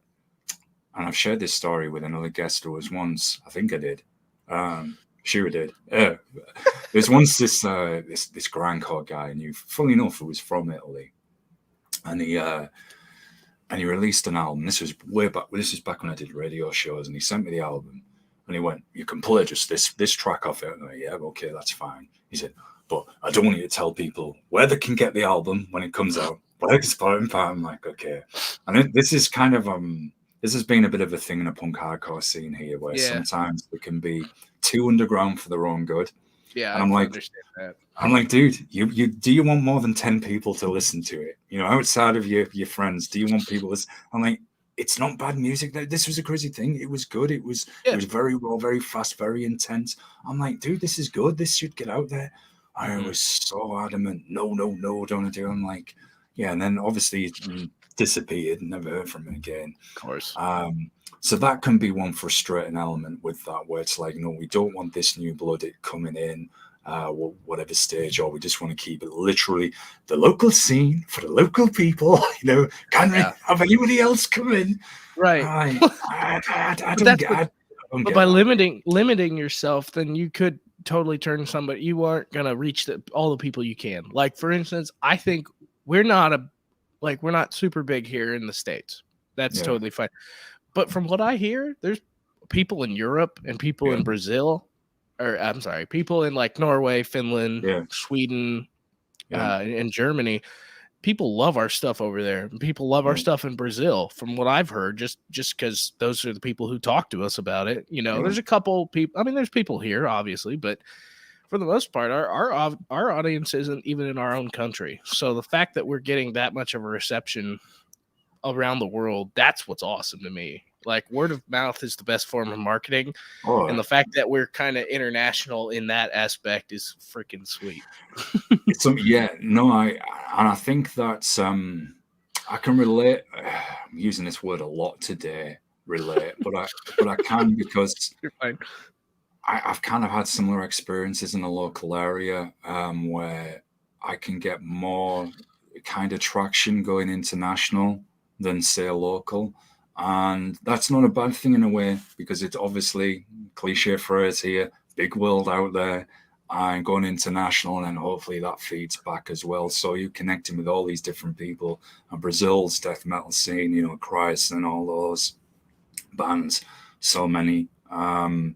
and I've shared this story with another guest who was once, I think I did. Sure I did. There's once this grindcore guy, and funny enough, who was from Italy, and he released an album. This was way back. This is back when I did radio shows, and he sent me the album, and he went, "You can play just this track off it." And I went, "Yeah, okay, that's fine." He said, "But I don't want you to tell people where they can get the album when it comes out." I'm like, okay. And this is kind of this has been a bit of a thing in a punk hardcore scene here, where sometimes they can be too underground for their own good. Yeah, and I'm like, dude, do you want more than 10 people to listen to it? Outside of your friends, do you want people to listen? I'm like, it's not bad music. This was a crazy thing. It was good. It was very raw, very fast, very intense. I'm like, dude, this is good. This should get out there. I was so adamant. No, don't want to do it. I'm like, and then obviously it disappeared and never heard from him again. Of course. So that can be one frustrating element with that, where it's like, no, we don't want this new blood coming in, whatever stage, or we just want to keep it literally the local scene for the local people. Can we have anybody else come in? Right. I don't get. But by limiting yourself, then you could totally turn somebody. You aren't gonna reach all the people you can. Like, for instance, I think we're not super big here in the States. That's totally fine. But from what I hear, there's people in Europe and people in Brazil, or I'm sorry, people in like Norway, Finland, Sweden, and Germany people love our stuff over there. People love our stuff in Brazil, from what I've heard, just because those are the people who talk to us about it. You know, there's a couple people. I mean, there's people here, obviously, but for the most part, our audience isn't even in our own country. So the fact that we're getting that much of a reception around the world, that's what's awesome to me. Like, word of mouth is the best form of marketing, and the fact that we're kind of international in that aspect is freaking sweet. I think that's I can relate. I'm using this word a lot today, relate, but I can because You're fine. I've kind of had similar experiences in the local area where I can get more kind of traction going international than say local. And that's not a bad thing in a way, because it's obviously cliche phrase here, big world out there, and going international, and then hopefully that feeds back as well. So you're connecting with all these different people, and Brazil's death metal scene, you know, Christ and all those bands, so many. I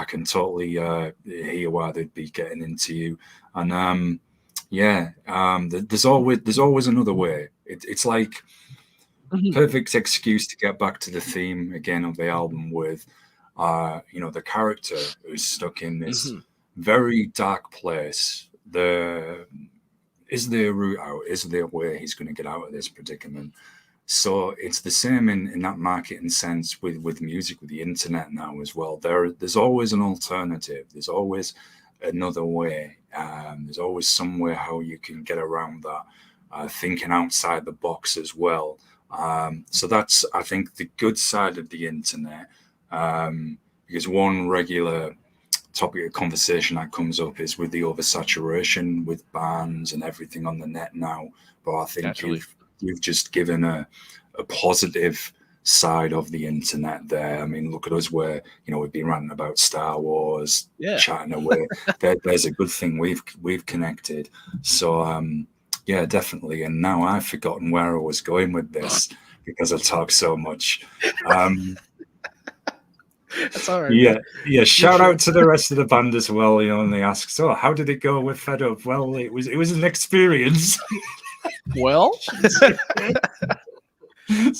can totally hear why they'd be getting into you, and there's always another way. It's like perfect excuse to get back to the theme again of the album with, the character who's stuck in this very dark place. Is there a route out? Is there a way he's going to get out of this predicament? So it's the same in that marketing sense with music, with the internet now as well. There's always an alternative. There's always another way. There's always somewhere how you can get around that, thinking outside the box as well. So that's, I think, the good side of the internet, because one regular topic of conversation that comes up is with the oversaturation with bands and everything on the net now. But I think you've just given a positive side of the internet there. I mean, look at us where, we've been ranting about Star Wars, chatting away. There's a good thing we've connected. So, yeah, definitely. And now I've forgotten where I was going with this because I talk so much. That's all right. Yeah. Shout out to the rest of the band as well. And they ask, so how did it go with Fed Up? Well, it was an experience. Well,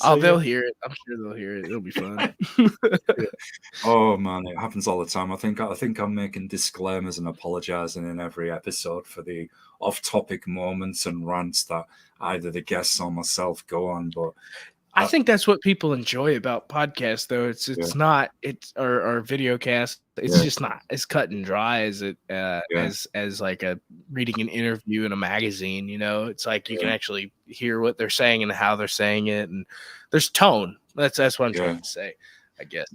they'll hear it. I'm sure they'll hear it. It'll be fun. Oh man, it happens all the time. I think I'm making disclaimers and apologizing in every episode for the off-topic moments and rants that either the guests or myself go on. But I think that's what people enjoy about podcasts, though. It's not or video cast. It's just not as cut and dry as it as like a reading an interview in a magazine. It's like you can actually hear what they're saying and how they're saying it, and there's tone. That's what I'm trying to say, I guess.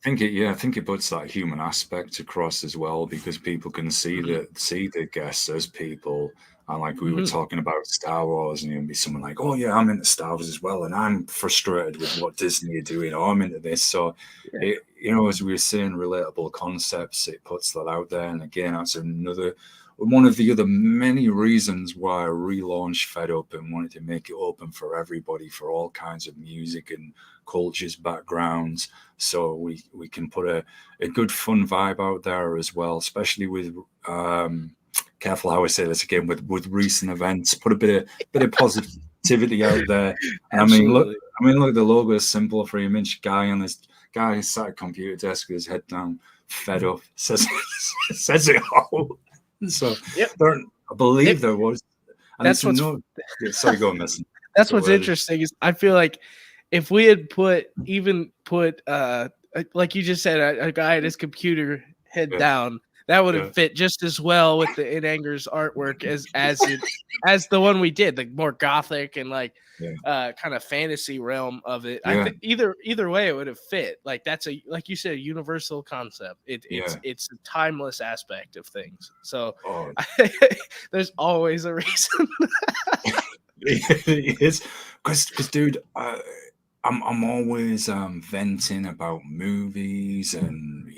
I think it puts that human aspect across as well, because people can see the guests as people. And like we were talking about Star Wars, and you'd be someone like, oh yeah, I'm into Star Wars as well, and I'm frustrated with what Disney are doing, or I'm into this. So, as we were saying, relatable concepts, it puts that out there. And again, that's one of the other many reasons why I relaunched Fed Up and wanted to make it open for everybody, for all kinds of music and cultures, backgrounds. So we can put a good fun vibe out there as well, especially with careful how I say this again, with recent events, put a bit of positivity out there. And I mean, look, the logo is simple, 3-inch guy on this guy sat at a computer desk with his head down, Fed Up, says it all. So I believe there was. And that's what's sorry, go on, Mason. That's what's interesting is I feel like if we had put like you just said, a guy at his computer head down, that would have fit just as well with the In Anger's artwork as the one we did, the more gothic and like kind of fantasy realm of it. I think either way it would have fit. Like that's like you said, universal concept. It's a timeless aspect of things. So there's always a reason. It is because dude, I'm always venting about movies and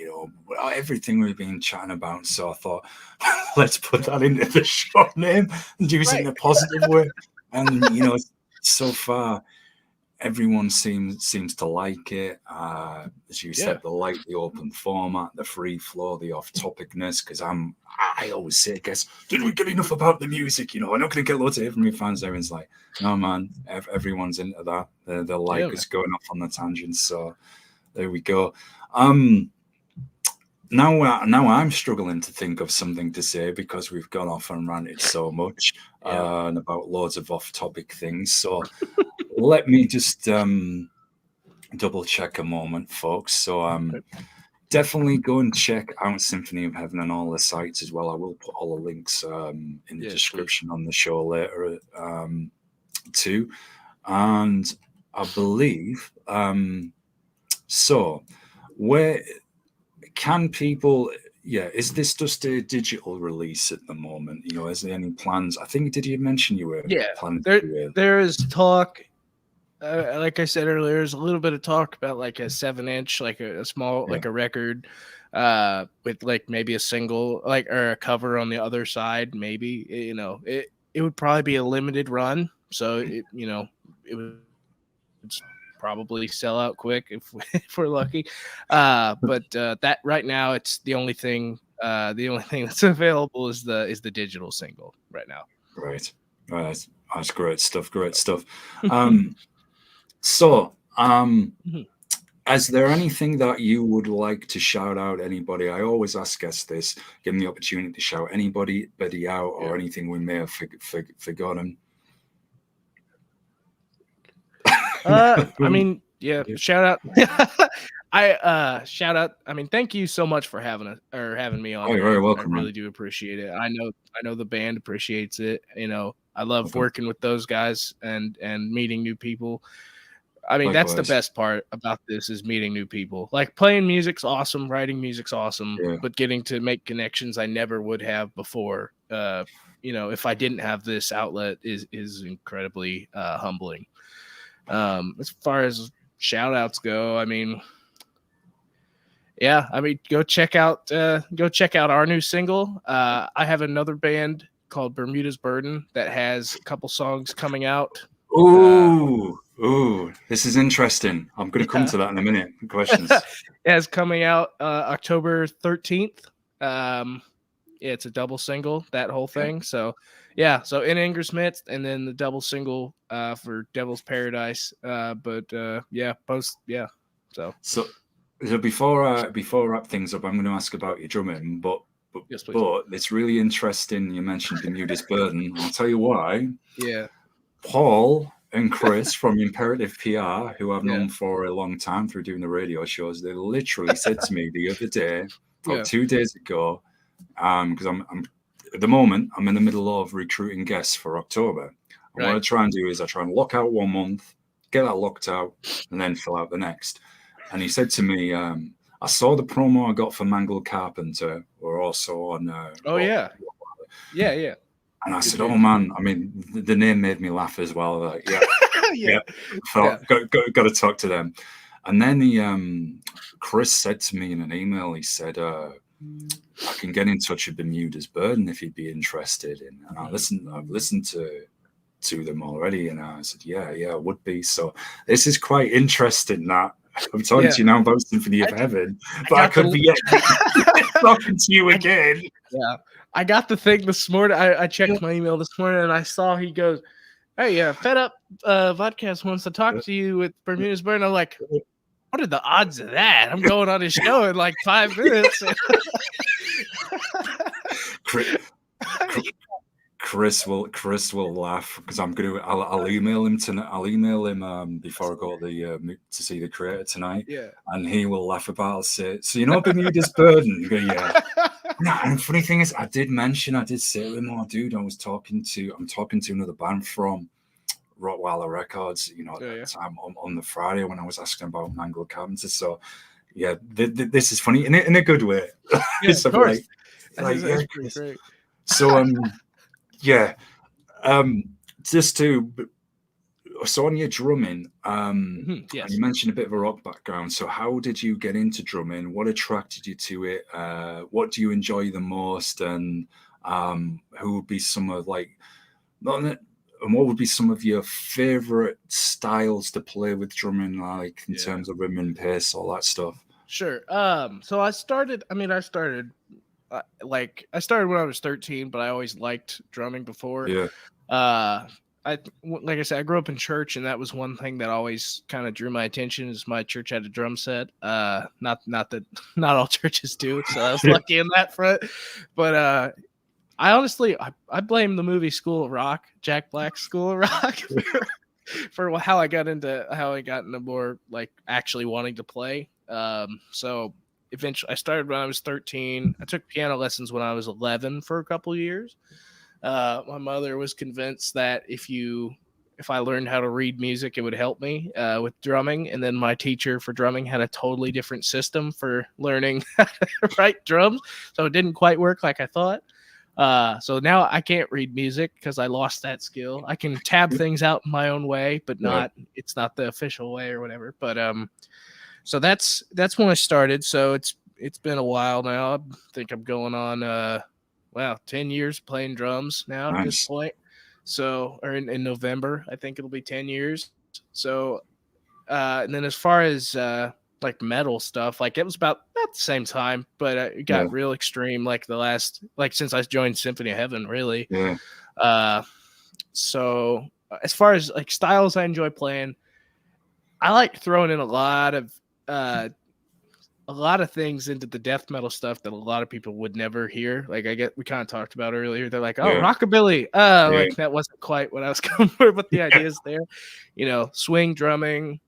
everything we've been chatting about. So I thought, let's put that into the show name and use it in a positive way. And so far, everyone seems to like it. As you said, they like the open format, the free flow, the off-topicness. Because I always say, I guess, did we get enough about the music? I'm not going to get loads of it from your fans. Everyone's like, no, man, everyone's into that. They like us going off on the tangents. So there we go. Now I'm struggling to think of something to say because we've gone off and ranted so much and about loads of off-topic things. So let me just double check a moment, folks. So definitely go and check out Symphony of Heaven on all the sites as well. I will put all the links in the description on the show later too. And I believe so where can people is this just a digital release at the moment? Is there any plans? I think, did you mention you were planning there is talk, like I said earlier, there's a little bit of talk about like a 7-inch, like a small like a record with like maybe a single like or a cover on the other side. Maybe it would probably be a limited run, so it would probably sell out quick if we're lucky. But that right now, it's the only thing that's available is the digital single right now. Right. That's great stuff. So is there anything that you would like to shout out? Anybody? I always ask guests this, give them the opportunity to shout anybody out or anything we may have forgotten. I mean, shout out. Shout out. I mean, thank you so much for having me on. Oh, you're very welcome. I really do appreciate it. I know the band appreciates it. I love working with those guys and meeting new people. I mean, that's the best part about this is meeting new people. Like playing music's awesome, writing music's awesome, but getting to make connections I never would have before. If I didn't have this outlet is incredibly humbling. As far as shout outs go, I mean, go check out our new single. I have another band called Bermuda's Burden that has a couple songs coming out. This is interesting. I'm going to come to that in a minute. Questions. It's coming out October 13th. It's a double single, that whole thing. So so In Anger's Midst, and then the double single for Devil's Paradise. So before I wrap things up, I'm going to ask about your drumming, but it's really interesting you mentioned Bermuda's Burden. I'll tell you why. Yeah. Paul and Chris from Imperative PR, who I've known for a long time through doing the radio shows, they literally said to me the other day, about 2 days ago, because I'm at the moment I'm in the middle of recruiting guests for October. And what I try and do is I try and lock out 1 month, get that locked out, and then fill out the next. And he said to me, I saw the promo I got for Mangled Carpenter. We're also on. Yeah. And I said, "Oh man!" I mean, the name made me laugh as well. Like, got to talk to them. And then Chris said to me in an email, he said, "I can get in touch with Bermuda's Burden if you'd be interested." And I've listened to them already, and I said, "Yeah, I would be." So this is quite interesting. That I'm talking to you now about Symphony of Heaven, but I could be talking to you again. Yeah. I got the thing this morning. I checked my email this morning and I saw he goes, "Hey, Fed Up Vodcast wants to talk to you with Bermuda's Burden." I'm like, what are the odds of that? I'm going on his show in like 5 minutes. Chris will laugh because I'll email him tonight. I'll email him before I go to see the creator tonight. Yeah, and he will laugh about. I'll say, "So Bermuda's Burden?" You go, "Yeah." No, and the funny thing is, I did say to him, "Oh, dude, I'm talking to another band from Rottweiler Records, at the time on the Friday when I was asking about Mangled Carpenter." So, this is funny in a good way. Of course. Great. So, just to. So on your drumming, you mentioned a bit of a rock background. So how did you get into drumming? What attracted you to it? What do you enjoy the most? And who would be some of and what would be some of your favorite styles to play with drumming, like in terms of rhythm and pace, all that stuff? Sure. So I started when I was 13, but I always liked drumming before. Yeah. Like I said, I grew up in church, and that was one thing that always kind of drew my attention. Is my church had a drum set. Not that not all churches do, so I was lucky in that front. But I honestly I blame the movie School of Rock, Jack Black's School of Rock, for how I got into more like actually wanting to play. So eventually, I started when I was 13. I took piano lessons when I was 11 for a couple of years. My mother was convinced that if I learned how to read music, it would help me with drumming. And then my teacher for drumming had a totally different system for learning how to write drums. So it didn't quite work like I thought. So now I can't read music because I lost that skill. I can tab things out in my own way, but it's not the official way or whatever. But so that's when I started. So it's been a while now. I think I'm going on 10 years playing drums now at this point. So, or in November, I think it'll be 10 years. So, and then as far as like metal stuff, like it was about the same time, but it got real extreme like since I joined Symphony of Heaven, really. Yeah. So as far as like styles I enjoy playing, I like throwing in a lot of things into the death metal stuff that a lot of people would never hear. Like we kind of talked about earlier. They're like, oh, rockabilly. Like that wasn't quite what I was going for, but the idea is there. Swing drumming.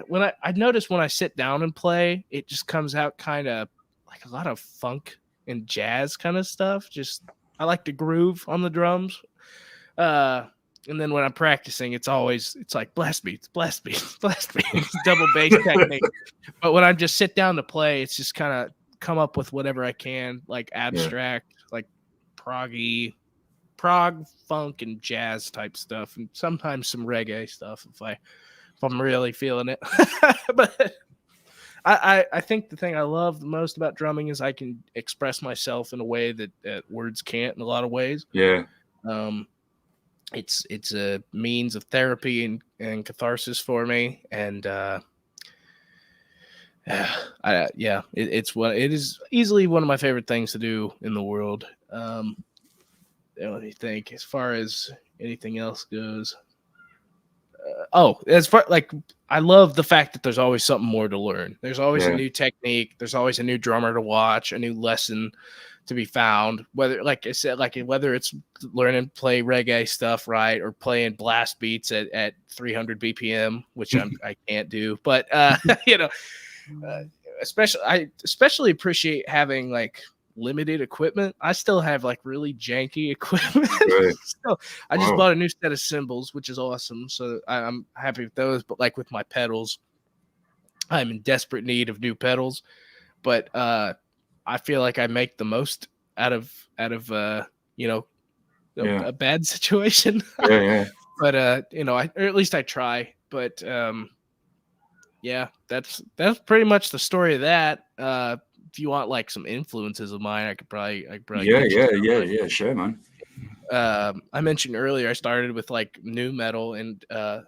When I notice when I sit down and play, it just comes out kind of like a lot of funk and jazz kind of stuff. Just I like to groove on the drums. And then when I'm practicing, it's like blast beats, double bass technique. But when I just sit down to play, it's just kind of come up with whatever I can, like abstract, like prog, funk, and jazz type stuff, and sometimes some reggae stuff if I'm really feeling it. But I think the thing I love the most about drumming is I can express myself in a way that words can't in a lot of ways. Yeah. It's a means of therapy and catharsis for me, and it is easily one of my favorite things to do in the world. Let me think. As far as anything else goes, as far like I love the fact that there's always something more to learn. There's always a new technique. There's always a new drummer to watch, a new lesson to be found, whether, like I said, whether it's learning to play reggae stuff right or playing blast beats at 300 BPM, which I can't do, but I especially appreciate having like limited equipment. I still have like really janky equipment. So I just bought a new set of cymbals, which is awesome. So I'm happy with those, but like with my pedals, I'm in desperate need of new pedals, but I feel like I make the most out of a bad situation. But or at least I try. But that's pretty much the story of that. If you want like some influences of mine, I could probably sure, man. I mentioned earlier I started with like new metal, and the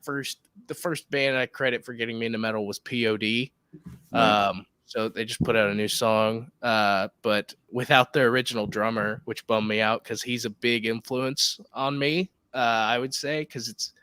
first band I credit for getting me into metal was POD. So they just put out a new song, but without their original drummer, which bummed me out because he's a big influence on me, I would say, because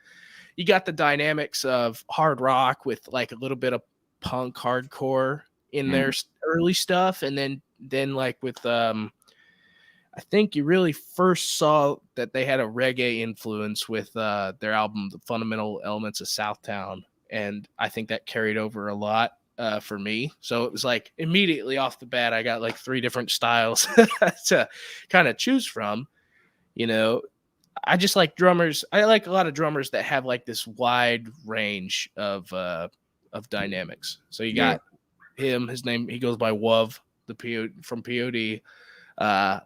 you got the dynamics of hard rock with like a little bit of punk hardcore in their early stuff, and then like with I think you really first saw that they had a reggae influence with their album The Fundamental Elements of Southtown, and I think that carried over a lot for me. So it was like immediately off the bat, I got like 3 different styles to kind of choose from. I just like drummers. I like a lot of drummers that have like this wide range of dynamics. So you got him. His name, he goes by Wov, from POD.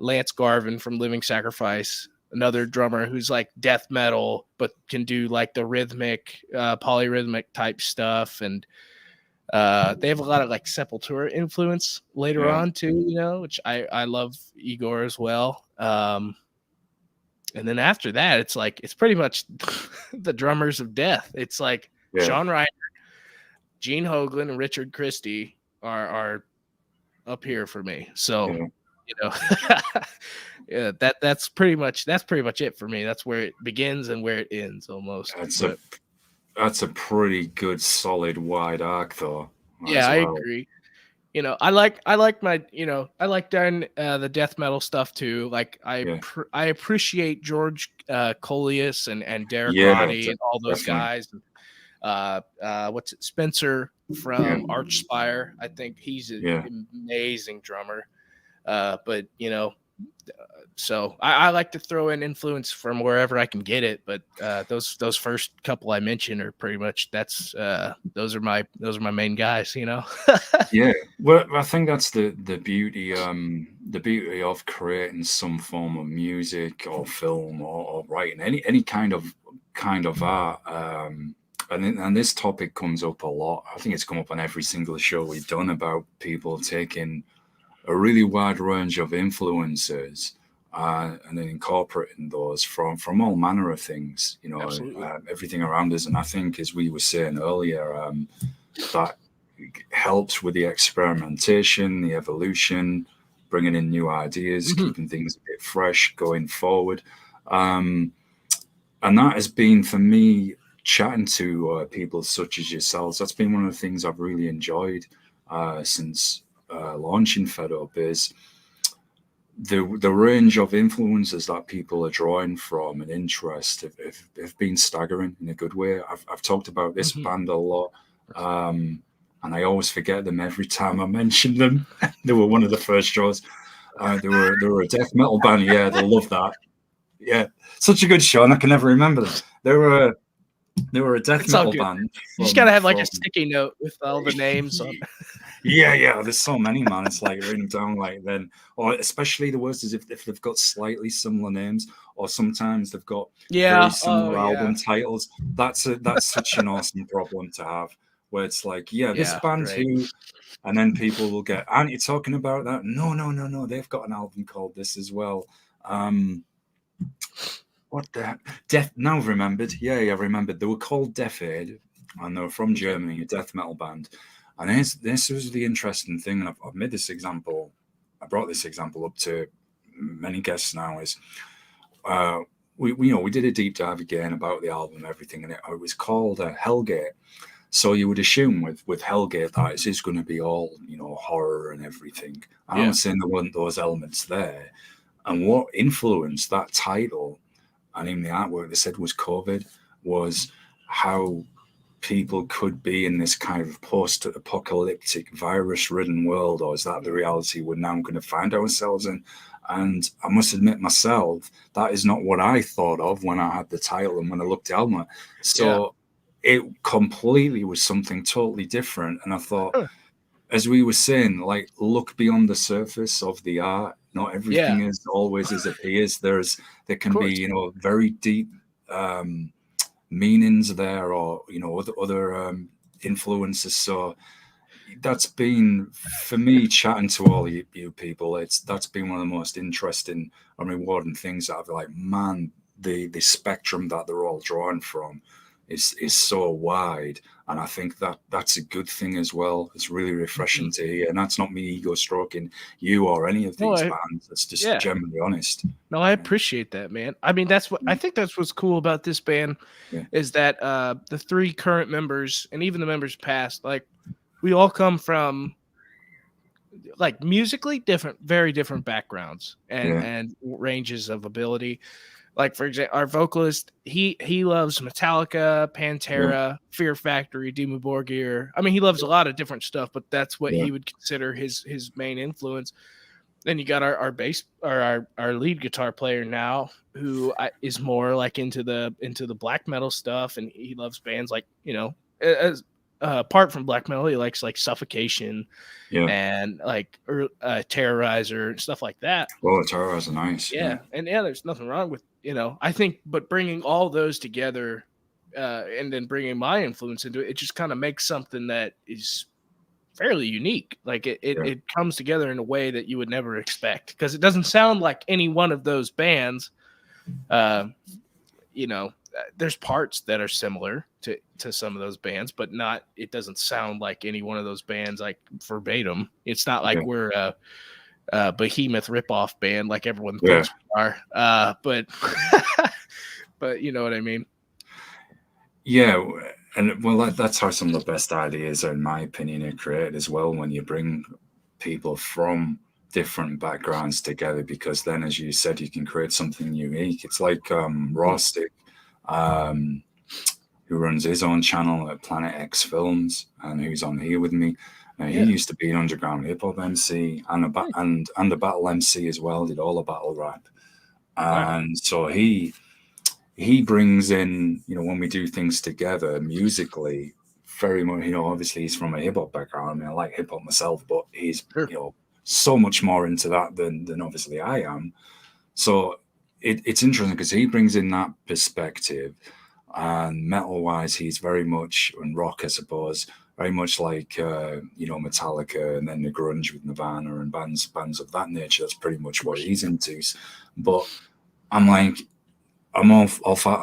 Lance Garvin from Living Sacrifice, another drummer who's like death metal but can do like the rhythmic, polyrhythmic type stuff, and they have a lot of like Sepultura influence later on too, which I love Igor as well. And then after that, it's like it's pretty much the drummers of death. It's like Sean Ryder, Gene Hoglan, and Richard Christie are up here for me. So you know, yeah, that's pretty much it for me. That's where it begins and where it ends almost. That's a pretty good solid wide arc though. Yeah, I agree. You know, I like my, you know, I like doing the death metal stuff too. Like I appreciate George Coleus and Derek Roddy and all those guys. What's it? Spencer from Archspire. I think he's an amazing drummer. But you know, so I like to throw in influence from wherever I can get it. But those first couple I mentioned are pretty much those are my main guys. You know. Yeah, well, I think that's the beauty of creating some form of music or film or writing any kind of art. And this topic comes up a lot. I think it's come up on every single show we've done about people taking a really wide range of influences and then incorporating those from all manner of things, you know, everything around us. And I think, as we were saying earlier, that helps with the experimentation, the evolution, bringing in new ideas, keeping things a bit fresh going forward. And that has been, for me, chatting to people such as yourselves. That's been one of the things I've really enjoyed since launching Fed Up, is the range of influences that people are drawing from and interest have been staggering in a good way. I've talked about this band a lot, and I always forget them every time I mention them. They were one of the first shows. They were a death metal band. Yeah, they love that. Yeah, such a good show, and I can never remember them. They were a death metal band. You just gotta have like a sticky note with all the names on. Yeah. There's so many, man. It's like writing them down, like then, or especially the worst is if they've got slightly similar names, or sometimes they've got very similar album titles. That's such an awesome problem to have, where it's like, this band who, and then people will get, aren't you talking about that? No. They've got an album called this as well. What the heck? Now I've remembered. Yeah, I remembered. They were called Death Aid, and they were from Germany, a death metal band. And this was the interesting thing, and I've made this example. I brought this example up to many guests now. Is we did a deep dive again about the album and everything, and it was called Hellgate. So you would assume with Hellgate that it's going to be all, you know, horror and everything. I'm not saying there weren't those elements there. And what influenced that title, and in the artwork they said was COVID, was how people could be in this kind of post-apocalyptic virus-ridden world, or is that the reality we're now going to find ourselves in? And I must admit myself, that is not what I thought of when I had the title and when I looked at the album. So it completely was something totally different. And I thought, as we were saying, like, look beyond the surface of the art. Not everything is always as it appears. There can be, you know, very deep meanings there, or, you know, other influences. So that's been, for me, chatting to all you people, that's been one of the most interesting and rewarding things that I've like, man, the spectrum that they're all drawing from is so wide, and I think that's a good thing as well. It's really refreshing to hear, and that's not me ego stroking you or any of these bands. It's just genuinely honest. No, I appreciate that, man. I mean, that's what's cool about this band is that the three current members and even the members past, like, we all come from like musically very different backgrounds and ranges of ability. Like, for example, our vocalist, he loves Metallica, Pantera, Fear Factory, Dimmu Borgir. I mean, he loves a lot of different stuff, but that's what he would consider his main influence. Then you got our bass, or our lead guitar player now, who is more like into the black metal stuff, and he loves bands like, you know, as apart from black metal, he likes like Suffocation and like Terrorizer and stuff like that. Well, Terrorizer, nice. And there's nothing wrong with, you know, I think, but bringing all those together and then bringing my influence into it, it just kind of makes something that is fairly unique. Like it comes together in a way that you would never expect, because it doesn't sound like any one of those bands, you know, there's parts that are similar to some of those bands, but not, it doesn't sound like any one of those bands like verbatim. It's not like we're a behemoth ripoff band like everyone thinks we are. But but you know what I mean? Yeah. And well, that's how some of the best ideas, in my opinion, are created as well, when you bring people from different backgrounds together, because then, as you said, you can create something unique. It's like Rostic, who runs his own channel at Planet X Films, and who's on here with me. He used to be an underground hip hop MC and a battle MC as well. Did all the battle rap, and so he brings in, you know, when we do things together musically, very much, you know, obviously he's from a hip hop background. I mean, I like hip hop myself, but he's you know, so much more into that than obviously I am. So it's interesting because he brings in that perspective, and metal wise, he's very much, and rock, I suppose, very much like you know, Metallica, and then the grunge with Nirvana and bands of that nature. That's pretty much what he's into. But I'm like, I'm all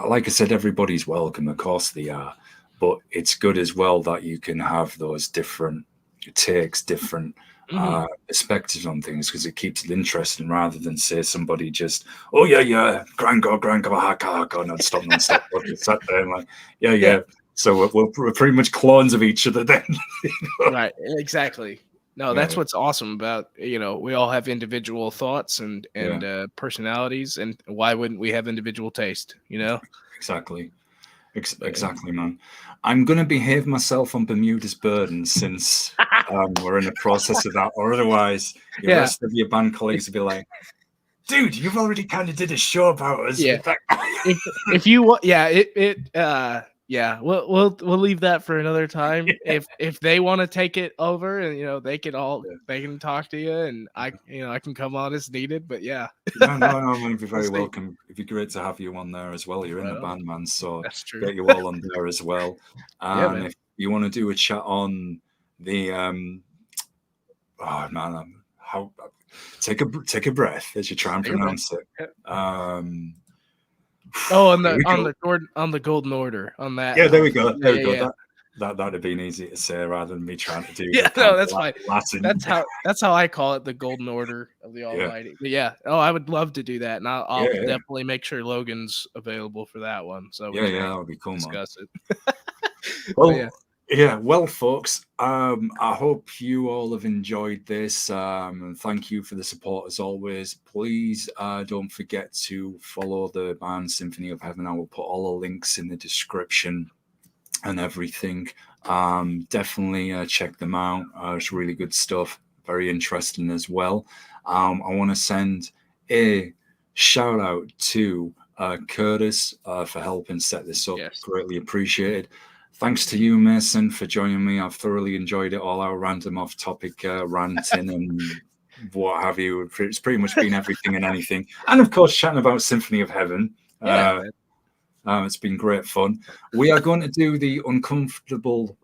like I said, everybody's welcome. Of course they are, but it's good as well that you can have those different takes, different perspectives on things, because it keeps it interesting, rather than say somebody just, oh yeah, grango, haka, non-stop. Sat there and like, yeah. So we're pretty much clones of each other then. Right, exactly. No, that's what's awesome about, you know, we all have individual thoughts and personalities, and why wouldn't we have individual taste, you know? Exactly, man. I'm going to behave myself on Bermuda's Burden, since we're in the process of that, or otherwise the rest of your band colleagues will be like, dude, you've already kind of did a show about us. Yeah. If you want, we'll leave that for another time. If they want to take it over, and you know, they can talk to you, and I can come on as needed. But no, I'm be very welcome. It'd be great to have you on there as well. You're in the band, man, so that's true. Get you all on there as well. And if you want to do a chat on the take a breath as you try and pronounce it. On the Golden Order, on that. Yeah, there we go. There we go. That would have been easy to say rather than me trying to do. That's fine. Latin. That's how I call it, the Golden Order of the Almighty. But I would love to do that, and I'll definitely make sure Logan's available for that one. So that would be cool. Discuss it. Well, well, folks, I hope you all have enjoyed this, and thank you for the support as always. Please don't forget to follow the band Symphony of Heaven. I will put all the links in the description and everything. Definitely check them out. It's really good stuff, very interesting as well. I want to send a shout out to Curtis for helping set this up. Greatly appreciated. Thanks to you, Mason, for joining me. I've thoroughly enjoyed it, all our random off-topic ranting and what have you. It's pretty much been everything and anything. And, of course, chatting about Symphony of Heaven. It's been great fun. We are going to do the uncomfortable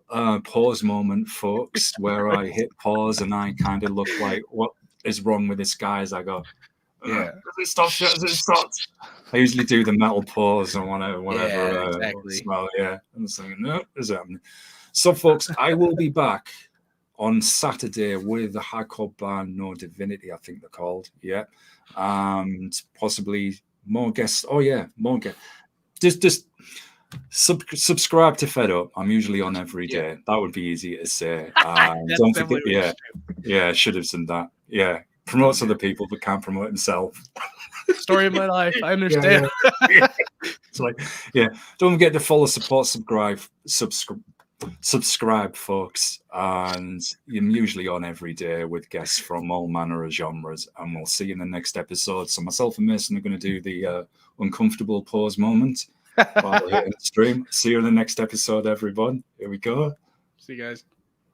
pause moment, folks, where I hit pause and I kind of look like, what is wrong with this guy? As I go, does it stop? Does it stop? I usually do the metal pause or whatever. Exactly. I'm saying, no, is it happening? So, folks, I will be back on Saturday with the hardcore band No Divinity, I think they're called. Possibly more guests. More guests. Just subscribe to Fed Up. I'm usually on every day. That would be easy to say. Don't forget. I should have done that. Promotes other people but can't promote himself. Story of my life. I understand. It's like, don't forget to follow, support, subscribe, folks. And I'm usually on every day with guests from all manner of genres. And we'll see you in the next episode. So myself and Mason are going to do the uncomfortable pause moment while we're hitting the stream. See you in the next episode, everyone. Here we go. See you guys.